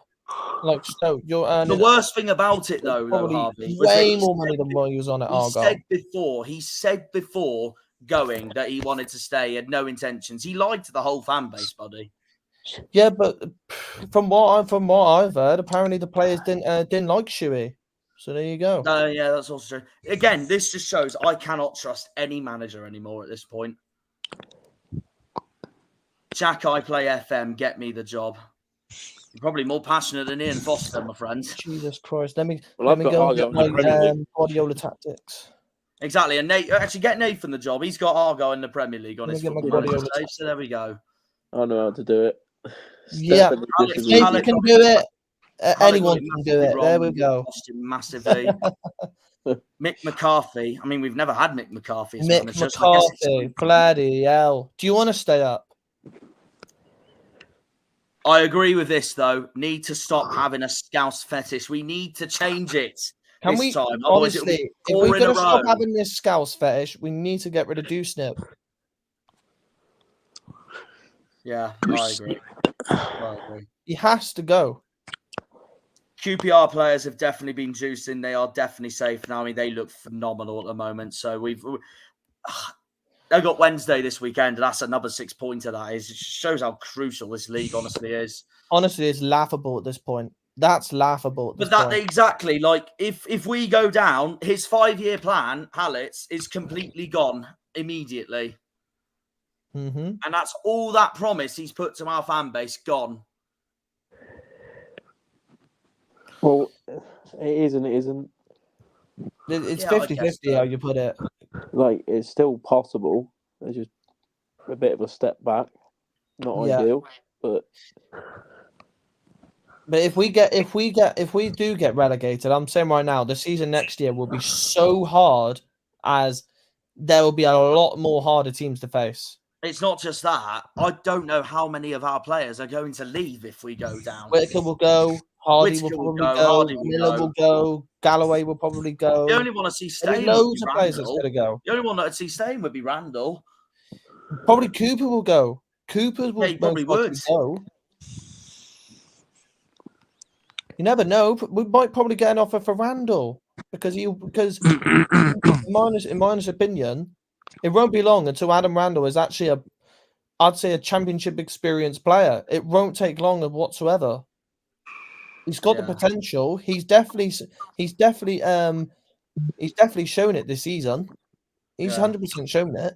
like Stoke. You're earning the worst thing about it, though, Harvey, way more money than what he was on at Argyle. He said before going that he wanted to stay, he had no intentions. He lied to the whole fan base, buddy. Yeah, but from what I've heard, apparently the players didn't like Shuey. So there you go. Yeah, that's also true. Again, this just shows I cannot trust any manager anymore at this point. Jack, I play FM. Get me the job. You're probably more passionate than Ian Foster, my friend. Jesus Christ. Let me go and get my Guardiola tactics. Exactly. And Nate, actually get Nathan the job. He's got Argyle in the Premier League on his football manager save, so there we go. I know how to do it. Yeah, Nathan can do it. Anyone can do it. There we go. Massively. Mick McCarthy. I mean, we've never had Mick McCarthy. Mick McCarthy. Bloody hell. Do you want to stay up? I agree with this, though. Need to stop having a Scouse fetish. We need to change it. Can we, time. honestly, if we're going to stop having this Scouse fetish, we need to get rid of Dewsnip. Yeah, I agree. He has to go. QPR players have definitely been juicing. They are definitely safe now. I mean, they look phenomenal at the moment. So they've got Wednesday this weekend, and that's another 6-pointer. That is. It shows how crucial this league honestly is. Honestly, it's laughable at this point. That's laughable. At this point. Exactly. Like if we go down, his 5-year plan, Hallett, is completely gone immediately. Mm-hmm. And that's all that promise he's put to our fan base gone. Well, it is and it isn't. It's Yeah, I 50-50 guess so. how you put it. Like, it's still possible. It's just a bit of a step back. Not Yeah. ideal, but But if we do get relegated, I'm saying right now, the season next year will be so hard, as there will be a lot more harder teams to face. It's not just that. I don't know how many of our players are going to leave if we go down. Whitaker will go. Hardy will Whittaker will probably go, go. Hardy will Miller go. will go. Galloway will probably go. The only one I see There'll staying be would be loads of players that's Randall. going to go. The only one that I'd see staying would be Randall. Probably Cooper will go. Cooper will he probably most likely would. go. You never know. We might probably get an offer for Randall because in my honest opinion, it won't be long until Adam Randall is actually I'd say a championship experienced player. It won't take long whatsoever. He's got the potential. He's definitely shown it this season. He's 100% shown it.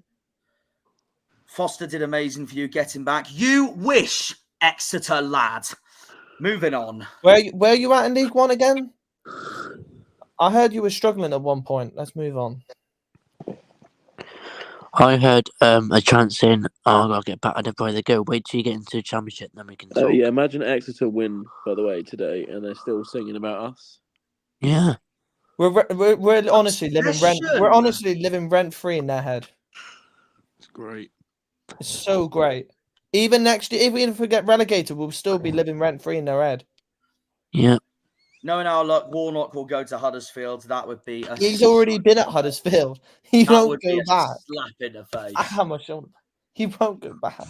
Foster did amazing for you getting back. You wish, Exeter lad. Moving on. Where are you at in League One again? I heard you were struggling at one point. Let's move on. I heard a chance in, I'll get battered by the go. Wait till you get into the championship, then we can talk. yeah, imagine Exeter win, by the way, today, and they're still singing about us. Yeah. We're honestly living rent. Obsession. We're honestly living rent free in their head. It's great. It's so great. Even next year, if we get relegated, we'll still be living rent free in their head. Yeah. Knowing our luck, Warnock will go to Huddersfield. That would be a He's already been at Huddersfield. He that won't would go be a back. slap in the face. How much? He won't go back.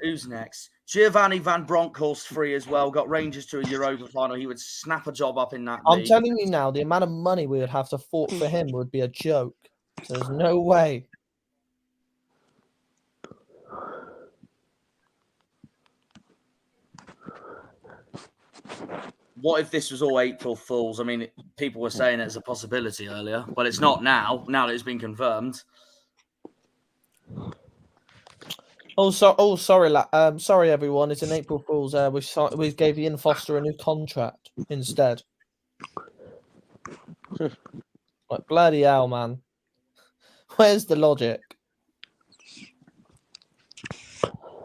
Who's next? Giovanni Van Bronckhorst free as well. Got Rangers to a Europa final. He would snap a job up in that I'm league. telling you now, the amount of money we would have to fort for him would be a joke. So there's no way. What if this was all April Fools? I mean, people were saying it as a possibility earlier, but it's not now. Now that it's been confirmed. Sorry, everyone. It's an April Fool's. We gave Ian Foster a new contract instead. Like, bloody hell, man. Where's the logic?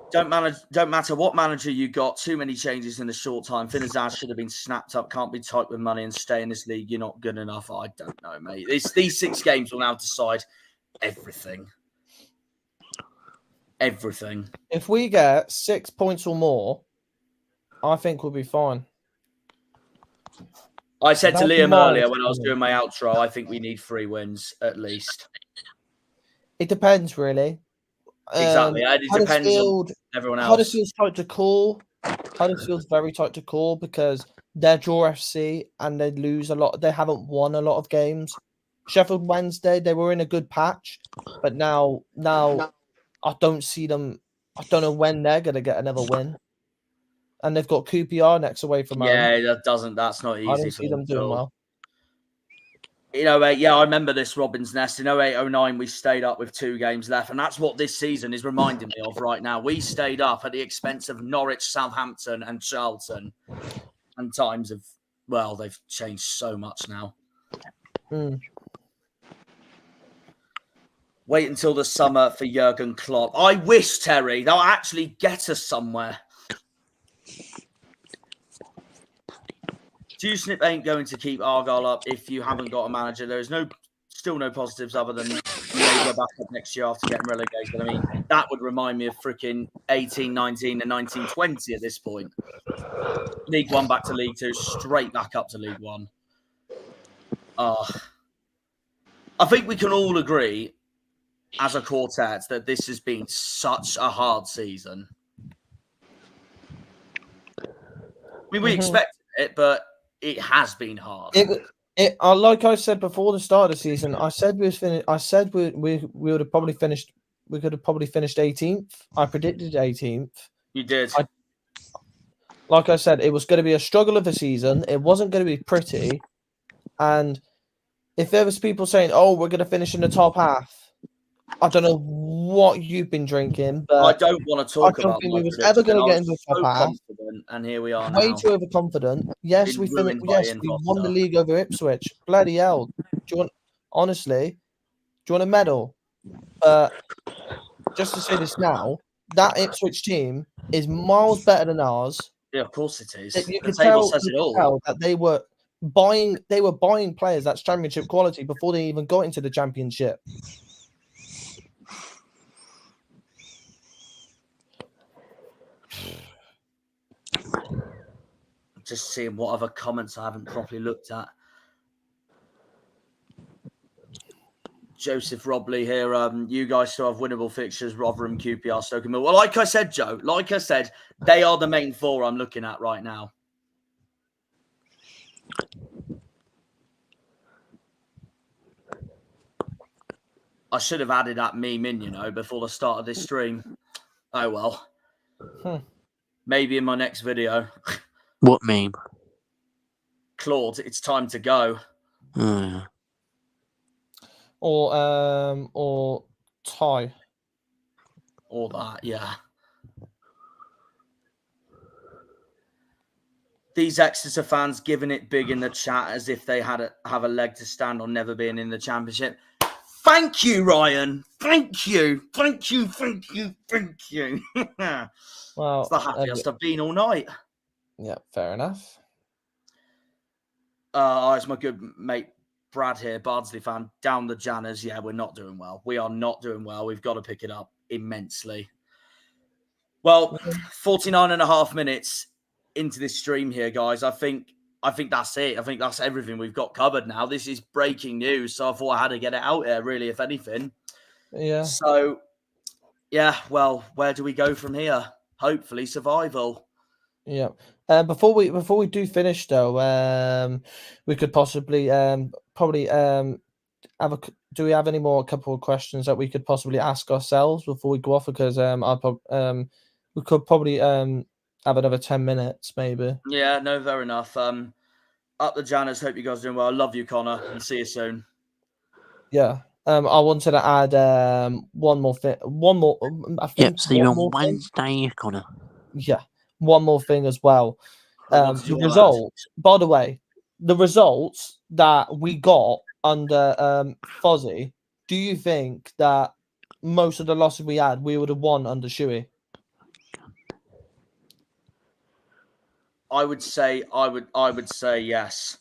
Don't matter what manager you got. Too many changes in a short time. Finazaz should have been snapped up. Can't be tight with money and stay in this league. You're not good enough. I don't know, mate. These 6 games will now decide everything. Everything. If we get 6 points or more, I think we'll be fine. I said to That's Liam my earlier when I was opinion. doing my outro, I think we need 3 wins at least. It depends, really. Exactly. It depends on everyone else. Huddersfield's tight to call. Huddersfield's very tight to call because they're draw FC and they lose a lot. They haven't won a lot of games. Sheffield Wednesday, they were in a good patch, but now I don't see them. I don't know when they're going to get another win. And they've got QPR next away from home. Yeah, that's not easy. I don't see them doing well. In 08, I remember this Robin's Nest. In 08-09, we stayed up with 2 games left. And that's what this season is reminding me of right now. We stayed up at the expense of Norwich, Southampton and Charlton. And times have, well, they've changed so much now. Wait until the summer for Jurgen Klopp. I wish, Terry, they'll actually get us somewhere. Dewsnip ain't going to keep Argyle up if you haven't got a manager. There is still no positives other than you may go back up next year after getting relegated. I mean, that would remind me of freaking 18, 19 and 19, 20 at this point. League 1 back to League 2, straight back up to League 1. I think we can all agree as a quartet that this has been such a hard season. I mean, we expected it, but it has been hard. Like I said before the start of the season, I said we would have probably finished. We could have probably finished 18th. I predicted 18th. You did. Like I said, it was going to be a struggle of a season. It wasn't going to be pretty. And if there was people saying, "Oh, we're going to finish in the top half," I don't know what you've been drinking, I but don't want to I talk don't about think my we was ever prediction. going I to get was into the so top half. confident, and here we are Way now. too overconfident. Yes, Been we finished. ruined by Yes, Ian we won the Foster. league over Ipswich. Bloody hell! Do you want, honestly, do you want a medal? Just to say this now, that Ipswich team is miles better than ours. Yeah, of course it is. That you The could table tell, says you it could all. tell that they were buying players that's championship quality before they even got into the championship. Just seeing what other comments I haven't properly looked at. Joseph Robley here. You guys still have winnable fixtures: Rotherham, QPR, Stoke and Mill. Well, like I said, Joe, like I said, they are the main four I'm looking at right now. I should have added that meme in, before the start of this stream. Oh well. Maybe in my next video. What meme? Claude, it's time to go. Or Ty. All that, yeah. These Exeter fans giving it big in the chat as if they have a leg to stand on never being in the championship. Thank you, Ryan. Thank you. Thank you. Thank you. Thank you. Well, it's the happiest I've been all night. Yeah, fair enough. It's my good mate Brad here, Bardsley fan. Down the Janners. Yeah, we're not doing well. We are not doing well. We've got to pick it up immensely. Well, 49 and a half minutes into this stream here, guys. I think that's it. I think that's everything we've got covered now. This is breaking news, so I thought I had to get it out there, really, if anything. Yeah. So, yeah, well, where do we go from here? Hopefully survival. Yeah. Before we do finish though, we could possibly probably do we have any more couple of questions that we could possibly ask ourselves before we go off? Because we could probably have another 10 minutes maybe. Yeah, no, fair enough. Up the Janners. Hope you guys are doing well. Love you, Connor, and see you soon. Yeah. I wanted to add one more thing. I think. Yep, see you on Wednesday, Connor. Yeah. One more thing as well. What did you The want to add? results, by the way, the results that we got under Fozzie, do you think that most of the losses we had, we would have won under Shuey? I would say yes,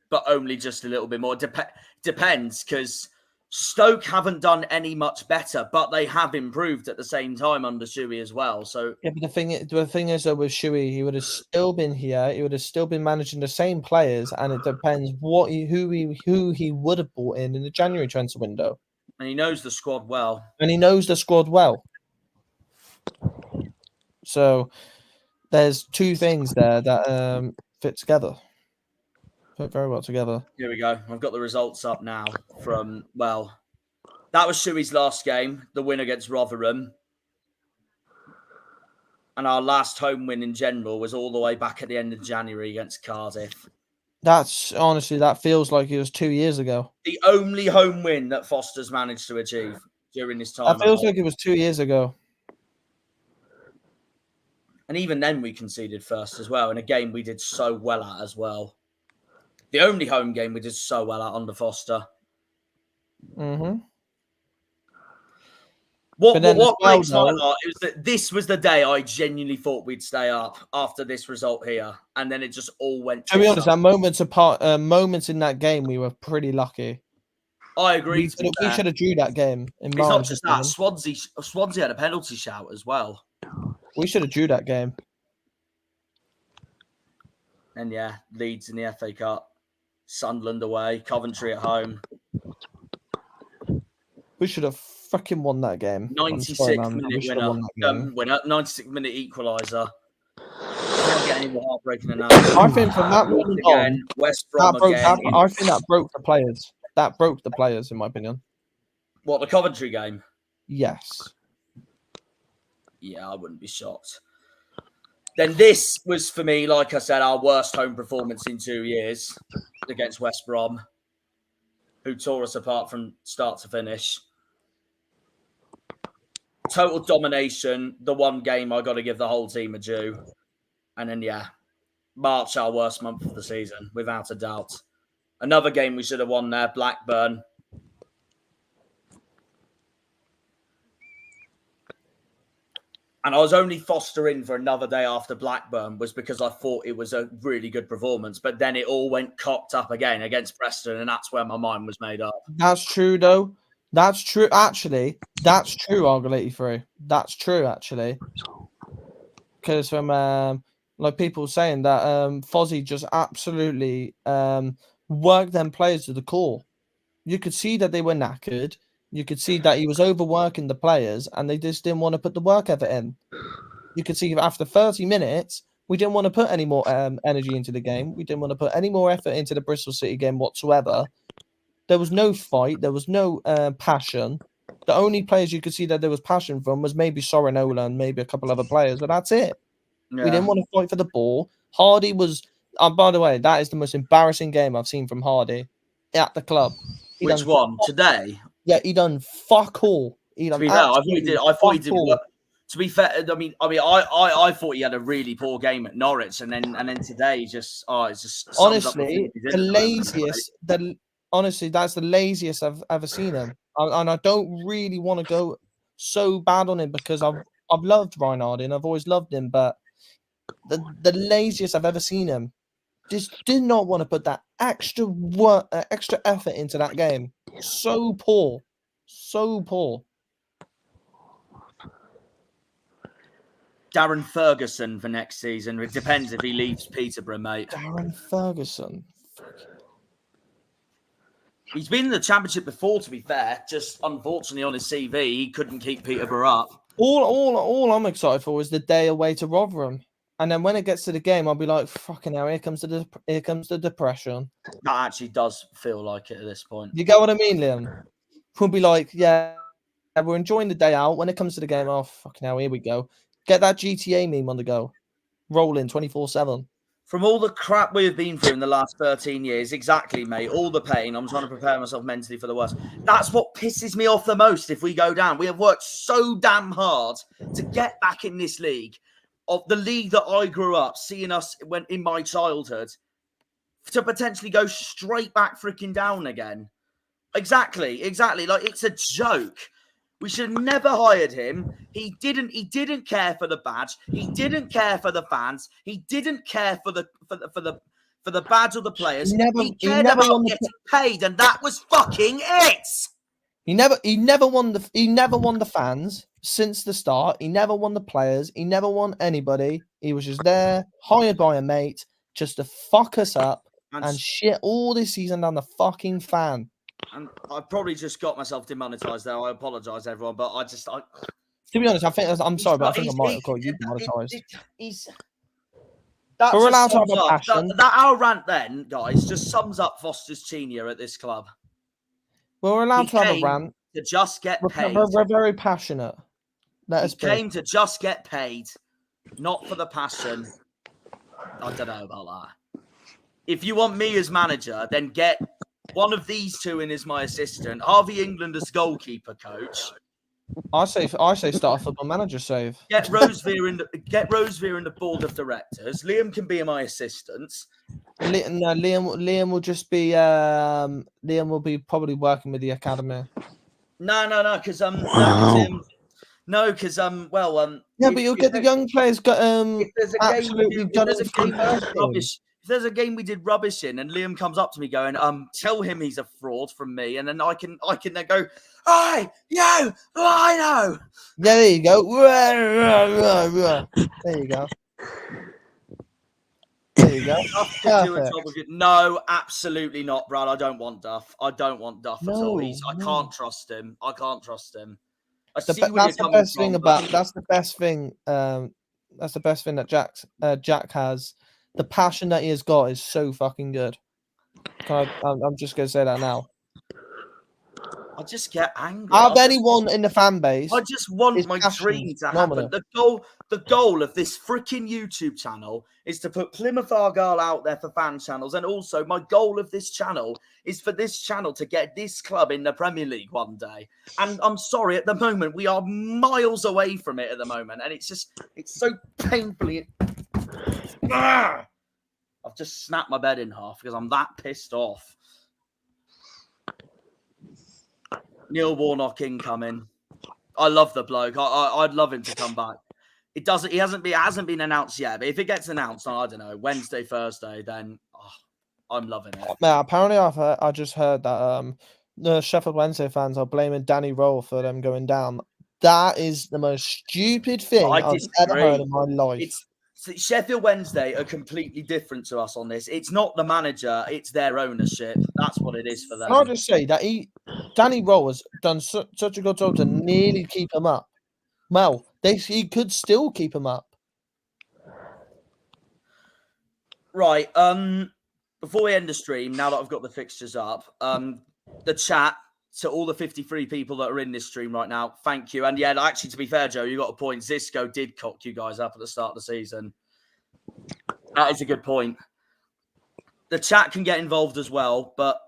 but only just a little bit more. Depends, because Stoke haven't done any much better, but they have improved at the same time under Shuey as well. So Yeah, but the thing is though, with Shuey, he would have still been here. He would have still been managing the same players, and it depends who he would have brought in the January transfer window. And he knows the squad well. And he knows the squad well. So there's two things there that fit together. Fit very well together. Here we go. I've got the results up now from, well, that was Shuey's last game, the win against Rotherham. And our last home win in general was all the way back at the end of January against Cardiff. That's honestly, that feels like it was 2 years ago. The only home win that Foster's managed to achieve during his time. That feels like it was 2 years ago. And even then we conceded first as well in a game we did so well at as well. The only home game we did so well at under Foster. Mm-hmm. What breaks my heart is that this was the day I genuinely thought we'd stay up after this result here, and then it just all went. To be honest, at moments in that game, we were pretty lucky. I agree. We should have drew that game. It's not just that. Swansea had a penalty shout as well. We should have drew that game. And yeah, Leeds in the FA Cup, Sunderland away, Coventry at home. We should have fucking won that game. 96th minute winner. 96th minute equaliser. Can't get any more heartbreaking than that. I think from that moment on, West Brom I think that broke the players. That broke the players, in my opinion. What, the Coventry game? Yes. Yeah, I wouldn't be shocked. Then this was, for me, like I said, our worst home performance in 2 years against West Brom, who tore us apart from start to finish. total domination. The one game I got to give the whole team a due. And then, yeah, March, our worst month of the season, without a doubt. Another game we should have won there, Blackburn. And I was only fostering for another day after Blackburn was because I thought it was a really good performance. But then it all went cocked up again against Preston, and that's where my mind was made up. That's true, though. That's true. Actually, that's true, Argyle 83. That's true, actually. Because from like people saying that Fozzie just absolutely worked them players to the core. You could see that they were knackered. You could see that he was overworking the players, and they just didn't want to put the work effort in. You could see after 30 minutes, we didn't want to put any more energy into the game. We didn't want to put any more effort into the Bristol City game whatsoever. There was no fight. There was no passion. The only players you could see that there was passion from was maybe Sorinola and maybe a couple other players, but that's it. Yeah. We didn't want to fight for the ball. Hardy was, by the way, that is the most embarrassing game I've seen from Hardy at the club. Which one? Today? Yeah, he done fuck all. He done To be fair, I thought he did. all. To be fair, I thought he had a really poor game at Norwich, and then today it's just sums up Honestly, the the laziest. Honestly, that's the laziest I've ever seen him, and I don't really want to go so bad on him because I've loved Reinhardt and I've always loved him, but the laziest I've ever seen him. Just did not want to put that extra work, extra effort into that game. So poor, so poor. Darren Ferguson for next season. It depends if he leaves Peterborough, mate. Darren Ferguson. He's been in the Championship before, to be fair. Just unfortunately on his CV, he couldn't keep Peterborough up. All I'm excited for is the day away to Rotherham. And then when it gets to the game, I'll be like, "Fucking hell! Here comes the depression." That actually does feel like it at this point. You get what I mean, Liam? We'll be like, "Yeah, we're enjoying the day out." When it comes to the game, oh fucking hell! Here we go. Get that GTA meme on the go, rolling 24/7. From all the crap we have been through in the last 13 years, exactly, mate. All the pain. I'm trying to prepare myself mentally for the worst. That's what pisses me off the most. If we go down, we have worked so damn hard to get back in this league. Of the league that I grew up seeing us when in my childhood, to potentially go straight back freaking down again. Exactly. Like it's a joke. We should have never hired him. He didn't care for the badge. He didn't care for the fans. He didn't care for the badge of the players. He cared about getting paid, and that was fucking it. He never won the fans since the start. He never won the players. He never won anybody. He was just there, hired by a mate, just to fuck us up and shit all this season down the fucking fan. And I probably just got myself demonetized there. I apologize, everyone, but to be honest, I'm sorry, but I think I might have got you demonetized. We're allowed to have a passion. Our rant then, guys, just sums up Foster's tenure at this club. We're allowed to have a rant. To just get paid. We're very passionate. He came to just get paid, not for the passion. I don't know about that. If you want me as manager, then get one of these two in as my assistant. Harvey England as goalkeeper coach. I say start a football manager save. Get Rosevere in the board of directors. Liam can be my assistant. Liam will just be Liam will be probably working with the academy. No, because but you'll get the young players got if there's a game we did rubbish in and Liam comes up to me going, tell him he's a fraud from me, and then I can then go, I know. Yeah, there you go. There you go. There you go. No, absolutely not, Brad. I don't want Duff. At all. I can't trust him. That's the best thing that Jack has. The passion that he has got is so fucking good. I'm just going to say that now. I just get angry. Have anyone in the fan base? I just want His my passion's dream to phenomenal. happen. The goal of this freaking YouTube channel is to put Plymouth Argyle out there for fan channels, and also my goal of this channel is for this channel to get this club in the Premier League one day. And I'm sorry, at the moment we are miles away from it at the moment, and it's so painfully. I've just snapped my bed in half because I'm that pissed off. Neil Warnock incoming. I love the bloke. I'd love him to come back. It hasn't been announced yet. But if it gets announced on, I don't know, Wednesday, Thursday, then I'm loving it. Man, apparently I just heard that the Sheffield Wednesday fans are blaming Danny Rowe for them going down. That is the most stupid thing I've ever heard in my life. Sheffield Wednesday are completely different to us on this. It's not the manager, it's their ownership. That's what it is for them. Can I just say that Danny Rowe has done such a good job to nearly keep him up. Well, he could still keep him up. Right. Before we end the stream, now that I've got the fixtures up, the chat to all the 53 people that are in this stream right now, thank you. And yeah, actually, to be fair, Joe, you got a point. Zisco did cock you guys up at the start of the season. That is a good point. The chat can get involved as well, but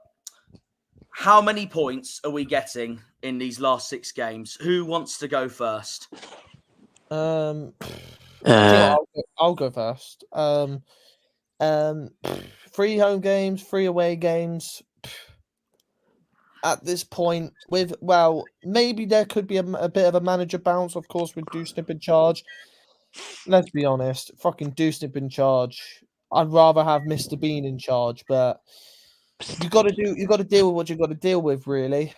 how many points are we getting in these last 6 games? Who wants to go first? I'll go first. 3 home games, 3 away games. At this point, maybe there could be a bit of a manager bounce, of course, with Dewsnip in charge. Let's be honest, fucking Dewsnip in charge. I'd rather have Mr. Bean in charge, but you got to deal with what you got to deal with, really.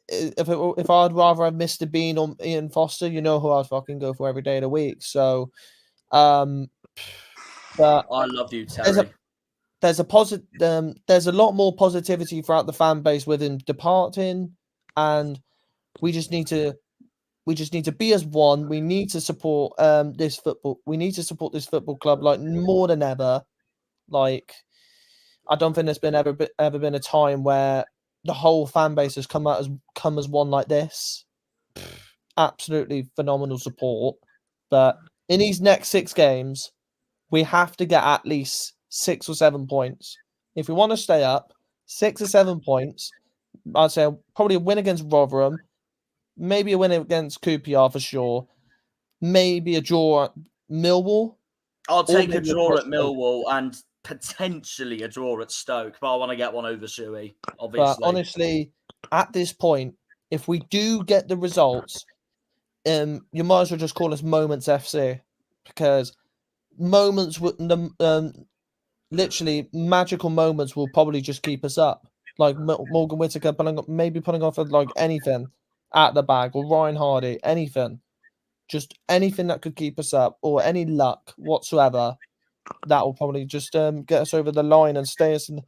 If I'd rather have Mr. Bean or Ian Foster, you know who I'd fucking go for every day of the week. So, but I love you, Terry. There's a lot more positivity throughout the fan base with him departing, and we just need to be as one. We need to support this football. We need to support this football club like more than ever. Like, I don't think there's been ever been a time where the whole fan base has come as one like this. Absolutely phenomenal support. But in these next 6 games, we have to get at least 6 or 7 points. If we want to stay up, 6 or 7 points. I'd say probably a win against Rotherham, maybe a win against QPR for sure, maybe a draw at Millwall. I'll take a draw at Millwall and potentially a draw at Stoke, but I want to get one over Shuey, obviously. But honestly, at this point, if we do get the results, you might as well just call us Moments FC, because moments with literally magical moments will probably just keep us up. Like Morgan Whittaker putting off like anything at the bag, or Ryan Hardy, anything. Just anything that could keep us up, or any luck whatsoever, that will probably just get us over the line and stay us in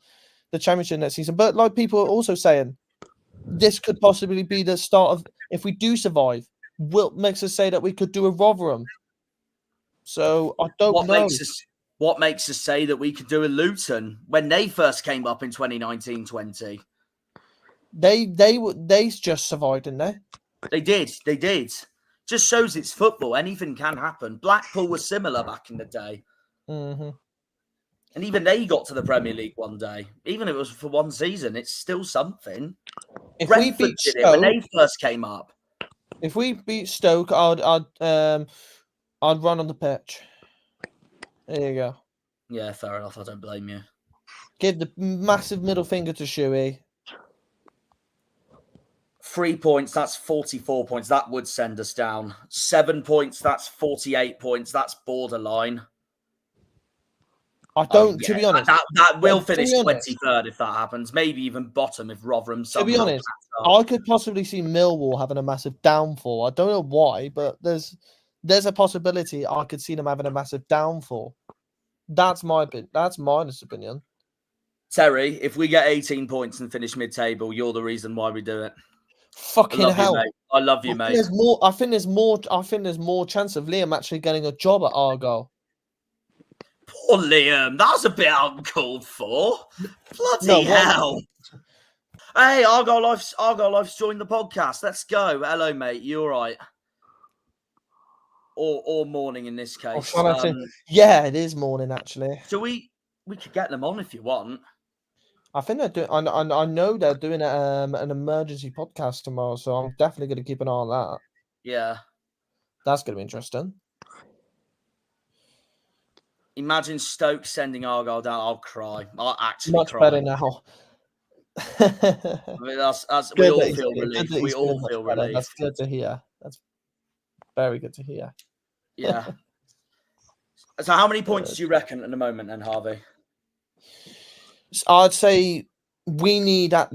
the Championship next season. But like people are also saying, this could possibly be the start of, if we do survive, Wilt makes us say that we could do a Rotherham. So I don't know. What makes us say that we could do a Luton when they first came up in 2019-20? They just survived, didn't they? They did. Just shows it's football. Anything can happen. Blackpool was similar back in the day. Mm-hmm. And even they got to the Premier League one day. Even if it was for one season, it's still something. If Brentford we beat did Stoke, it when they first came up. If we beat Stoke, I'd run on the pitch. There you go. Yeah, fair enough. I don't blame you. Give the massive middle finger to Shuey. 3 points, that's 44 points. That would send us down. 7 points, that's 48 points. That's borderline. I don't, to be honest. That will finish 23rd if that happens. Maybe even bottom if Rotherham somehow. To be honest, I could possibly see Millwall having a massive downfall. I don't know why, but there's a possibility I could see them having a massive downfall. That's my honest opinion. Terry, if we get 18 points and finish mid-table, you're the reason why we do it. Fucking hell! I love you, mate. I think there's more chance of Liam actually getting a job at Argyle. Poor Liam, that was a bit uncalled for. Bloody hell! Hey, Argyle Life's joined the podcast. Let's go. Hello, mate. You all right? Or morning in this Or case. shall I say- yeah, it is morning actually. So we could get them on if you want. I think they're doing. I know they're doing an emergency podcast tomorrow, so I'm definitely going to keep an eye on that. Yeah. That's going to be interesting. Imagine Stoke sending Argyle down. I'll cry. I'll actually Much cry. better now. I mean, that's we Good all that he's feel feeling- good relief. that We he's feeling all much feel better. relief. That's good to hear. That's very good to hear. Yeah. So how many points do you reckon at the moment then, Harvey? I'd say we need at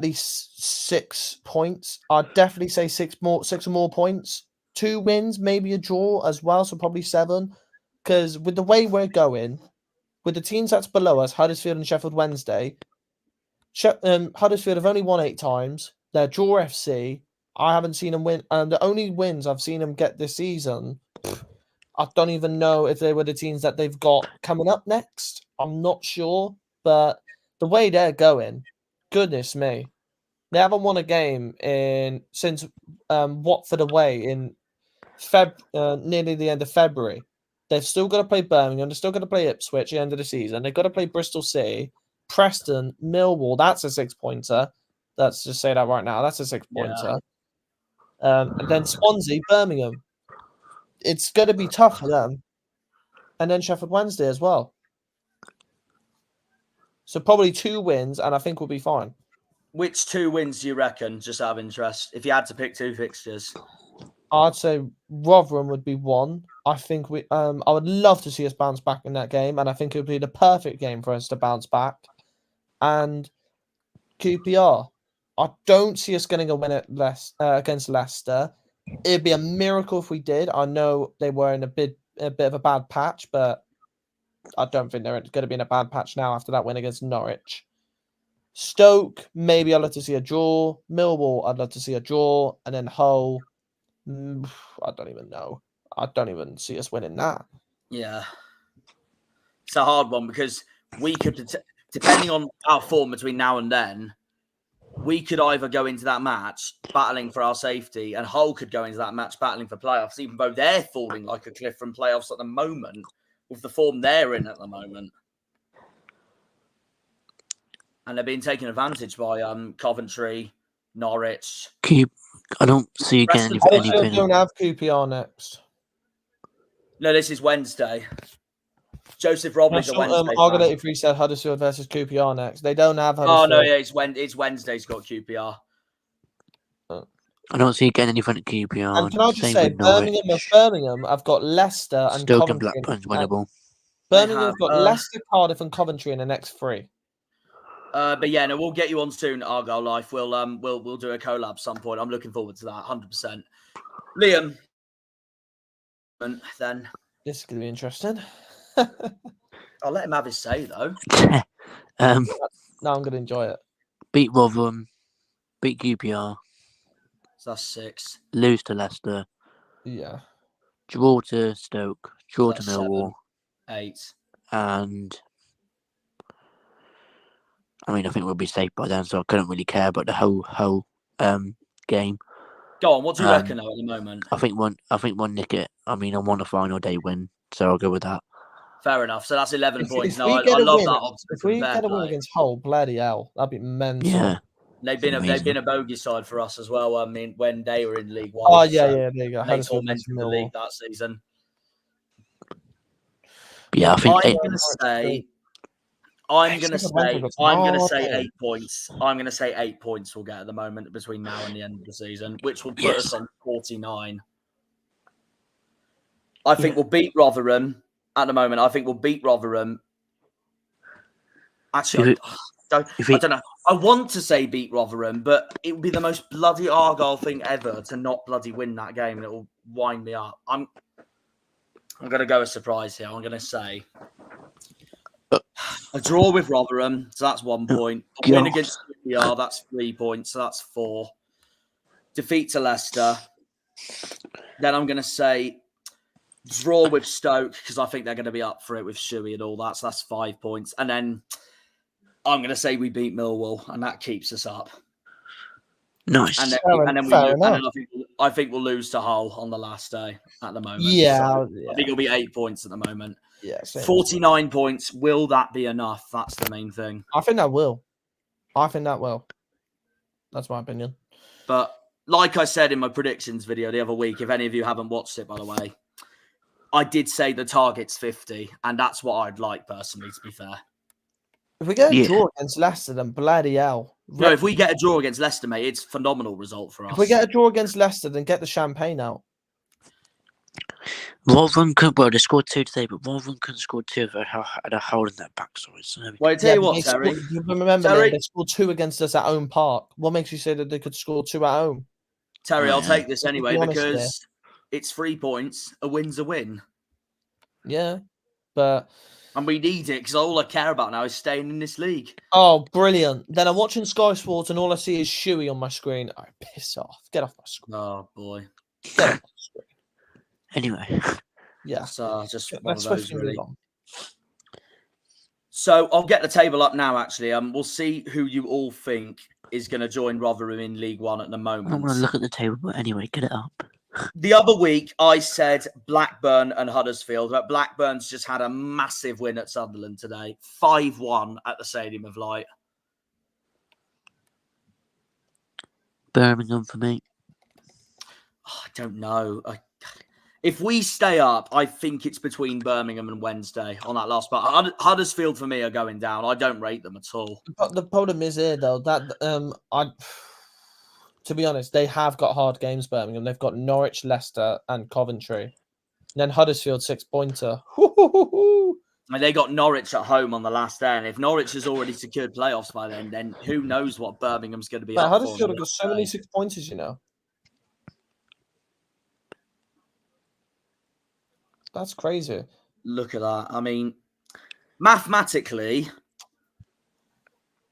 least 6 points. I'd definitely say six or more points. 2 wins, maybe a draw as well, so probably 7. Because with the way we're going, with the teams that's below us, Huddersfield and Sheffield Wednesday, Huddersfield have only won 8 times. They're draw FC. I haven't seen them win. And the only wins I've seen them get this season, I don't even know if they were the teams that they've got coming up next. I'm not sure. But the way they're going, goodness me. They haven't won a game since Watford away in nearly the end of February. They've still got to play Birmingham. They're still got to play Ipswich at the end of the season. They've got to play Bristol City, Preston, Millwall. That's a 6-pointer. Let's just say that right now. That's a 6-pointer. And then Swansea, Birmingham. It's going to be tough for them. And then Sheffield Wednesday as well. So probably 2 wins, and I think we'll be fine. Which 2 wins do you reckon, just out of interest, if you had to pick 2 fixtures? I'd say Rotherham would be 1. I think I would love to see us bounce back in that game, and I think it would be the perfect game for us to bounce back. And QPR, I don't see us getting a win against Leicester. It'd be a miracle if we did. I know they were in a bit of a bad patch, but I don't think they're going to be in a bad patch now after that win against Norwich. Stoke, maybe I'd love to see a draw. Millwall, I'd love to see a draw. And then Hull, I don't even know. I don't even see us winning that. Yeah. It's a hard one because we could, depending on our form between now and then, we could either go into that match battling for our safety, and Hull could go into that match battling for playoffs, even though they're falling like a cliff from playoffs at the moment with the form they're in at the moment. And they're being taken advantage by Coventry, Norwich. I don't see you getting Preston- Huddersfield anything. don't have QPR next. No, this is Wednesday. Joseph Robley's a Wednesday. Argyle fan. 83 said Huddersfield versus QPR next. They don't have Oh, Huddersfield. no, yeah, it's Wednesday's got QPR. I don't see you getting anything at QPR. And can I just Same say, with Norwich. Birmingham have got Leicester and Stoke and Coventry. Blackburn's winnable. Birmingham They have got have, Leicester, Cardiff, and Coventry in the next 3. But yeah, no, we'll get you on soon, Argyle Life. We'll do a collab some point. I'm looking forward to that, 100%. Liam, then This is going to be interesting. I'll let him have his say though. Now I'm going to enjoy it. Beat Rotherham, beat QPR, So that's 6. lose to Leicester, Yeah. draw to Stoke, draw to That's 7. Millwall, 8. and I mean I think we'll be safe by then, so I couldn't really care about the whole game. Go on. What do you reckon though at the moment? I think one nick it. I mean I want a final day win, so I'll go with that. Fair enough. So that's 11 points. If No, we I get a love win, that. if we get a win against Hull, bloody hell, that'd be mental. Yeah. They've Amazing. been a bogey side for us as well. I mean, when they were in League One. Oh yeah, there you go. They Huddersfield tormented versus the Millwall. league that season. Yeah, I think I'm eight, going to say 8 points. I'm going to say 8 points we'll get at the moment between now and the end of the season, which will put us on 49. I think we'll beat Rotherham at the moment. I think we'll beat Rotherham. Actually, I don't know. I want to say beat Rotherham, but it would be the most bloody Argyle thing ever to not bloody win that game. It will wind me up. I'm going to go a surprise here. I'm going to say a draw with Rotherham, so that's 1 point. A win against QPR, that's 3 points, so that's 4. Defeat to Leicester. Then I'm going to say draw with Stoke, because I think they're going to be up for it with Shuey and all that, so that's 5 points. And then I'm going to say we beat Millwall, and that keeps us up. Nice. And then, Fair enough. I think we'll lose to Hull on the last day at the moment. Yeah, So yeah. I think it'll be 8 points at the moment. Yeah, same. 49 points. Will that be enough? That's the main thing. I think that will. That's my opinion. But like I said in my predictions video the other week, if any of you haven't watched it, by the way, I did say the target's 50, and that's what I'd like personally, to be fair. If we get a Yeah. draw against Leicester, then bloody hell. No, if we get a draw against Leicester, mate, it's a phenomenal result for us. If we get a draw against Leicester, then get the champagne out. Rotherham could, well, they scored 2 today, but Rotherham couldn't score 2 if they had a hole in their backside. So there we go. Well, I tell you but what, they Terry. scored- you remember, Terry- they scored 2 against us at home park. What makes you say that they could score 2 at home? Terry, I'll Yeah. take this anyway be honest because it's 3 points. A win's a win. Yeah, but And we need it because all I care about now is staying in this league. oh, brilliant! Then I'm watching Sky Sports and all I see is Shuey on my screen. Oh, piss off! Get off my screen! Oh, boy. Get off my screen! Anyway, Yeah, It's just one let's of those, swiftly really. move on. So I'll get the table up now, actually. We'll see who you all think is going to join Rotherham in League One at the I'm not moment. going to look at the table, but anyway, get it up. The other week, I said Blackburn and Huddersfield, but Blackburn's just had a massive win at Sunderland today. 5-1 at the Stadium of Light. Birmingham for me. Oh, I don't know. If we stay up, I think it's between Birmingham and Wednesday on that last part. Huddersfield, for me, are going down. I don't rate them at all. But the problem is here, though, that to be honest, they have got hard games. Birmingham, they've got Norwich, Leicester, and Coventry. And then Huddersfield 6-pointer. And they got Norwich at home on the last day. And if Norwich has already secured playoffs by then who knows what Birmingham's going to be But up Huddersfield for. have got so many 6-pointers, you know. That's crazy. Look at that. I mean, mathematically,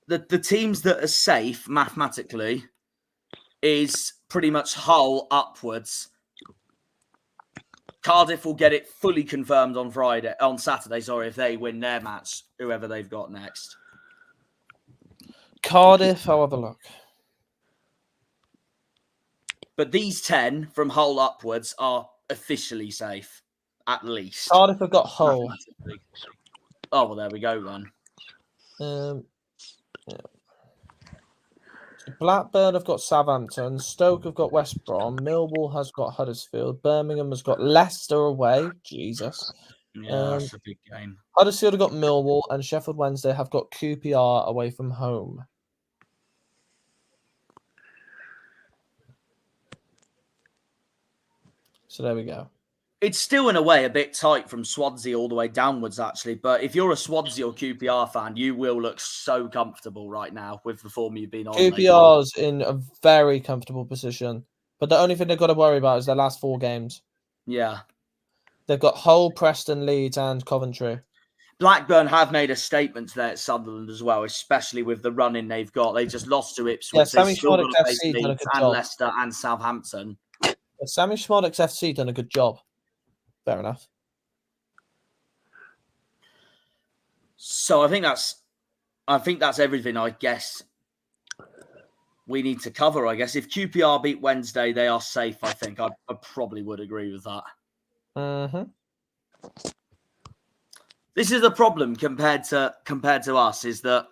the teams that are safe, mathematically, is pretty much Hull upwards. Cardiff will get it fully confirmed on Saturday, if they win their match, whoever they've got next. Cardiff, I'll have a look. But these 10 from Hull upwards are officially safe, at least. Cardiff have got Hull. Mathematically. Oh, well, there we go then. Yeah. Blackburn have got Southampton. Stoke have got West Brom. Millwall has got Huddersfield. Birmingham has got Leicester away. Jesus. Yeah, that's a big game. Huddersfield have got Millwall, and Sheffield Wednesday have got QPR away from home. So there we go. It's still, in a way, a bit tight from Swansea all the way downwards, actually. But if you're a Swansea or QPR fan, you will look so comfortable right now with the form you've been on. QPR's in a very comfortable position. But the only thing they've got to worry about is their last 4 games. Yeah. They've got Hull, Preston, Leeds, and Coventry. Blackburn have made a statement there at Sunderland as well, especially with the run-in they've got. They just lost to Ipswich. Yeah, They've Sammy still got Schmodek's to face FC done a Leeds good and job. Leicester and Southampton. Sammy Schmodek's FC done a good job. Fair enough. So I think that's everything, I guess, we need to cover, I guess. If QPR beat Wednesday, they are safe, I think. I probably would agree with that. Mm-hmm. This is the problem compared to us, is that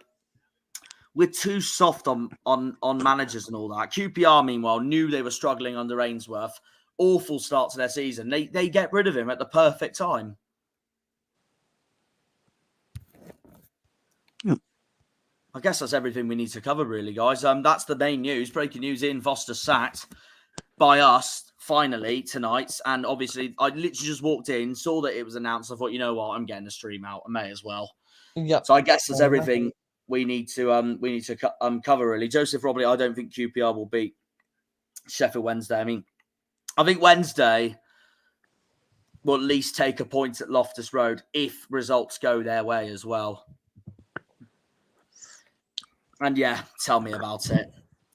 we're too soft on managers and all that. QPR, meanwhile, knew they were struggling under Ainsworth. Awful start to their season. They get rid of him at the perfect time. Yep. I guess that's everything we need to cover, really, guys. That's the main news. Breaking news: Ian Foster sacked by us finally tonight. And obviously, I literally just walked in, saw that it was announced. I thought, you know what, I'm getting the stream out. I may as well. Yeah. So I guess that's everything we need to cover, really. Joseph Robley, I don't think QPR will beat Sheffield Wednesday. I mean, I think Wednesday will at least take a point at Loftus Road if results go their way as well. And yeah, tell me about it.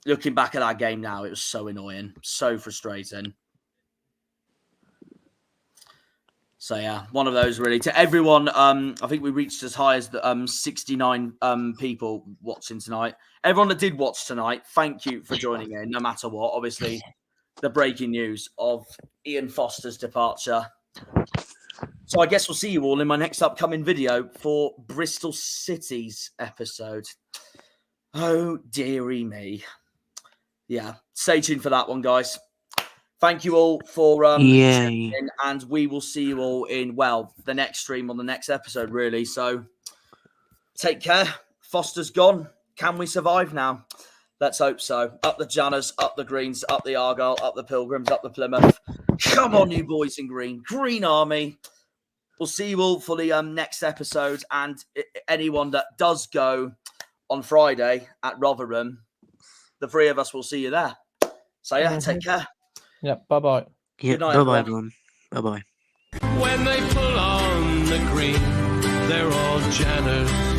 Looking back at that game now, it was so annoying, so frustrating. So yeah, one of those really. To everyone, I think we reached as high as the 69 people watching tonight. Everyone that did watch tonight, thank you for joining in, no matter what. Obviously, the breaking news of Ian Foster's departure. So I guess we'll see you all in my next upcoming video for Bristol City's episode. Oh, dearie me. Yeah, stay tuned for that one, guys. Thank you all for tuning in, and we will see you all in, well, the next stream on the next episode, really. So take care. Foster's gone. Can we survive now? Let's hope so. Up the Janners, up the Greens, up the Argyle, up the Pilgrims, up the Plymouth. Come on, you boys in green. Green Army. We'll see you all for the next episode, and anyone that does go on Friday at Rotherham, the three of us will see you there. So yeah, take care. Yeah, bye-bye. Yeah, Good night, bye-bye, everyone. everyone. Bye-bye. When they pull on the green, they're all Janners.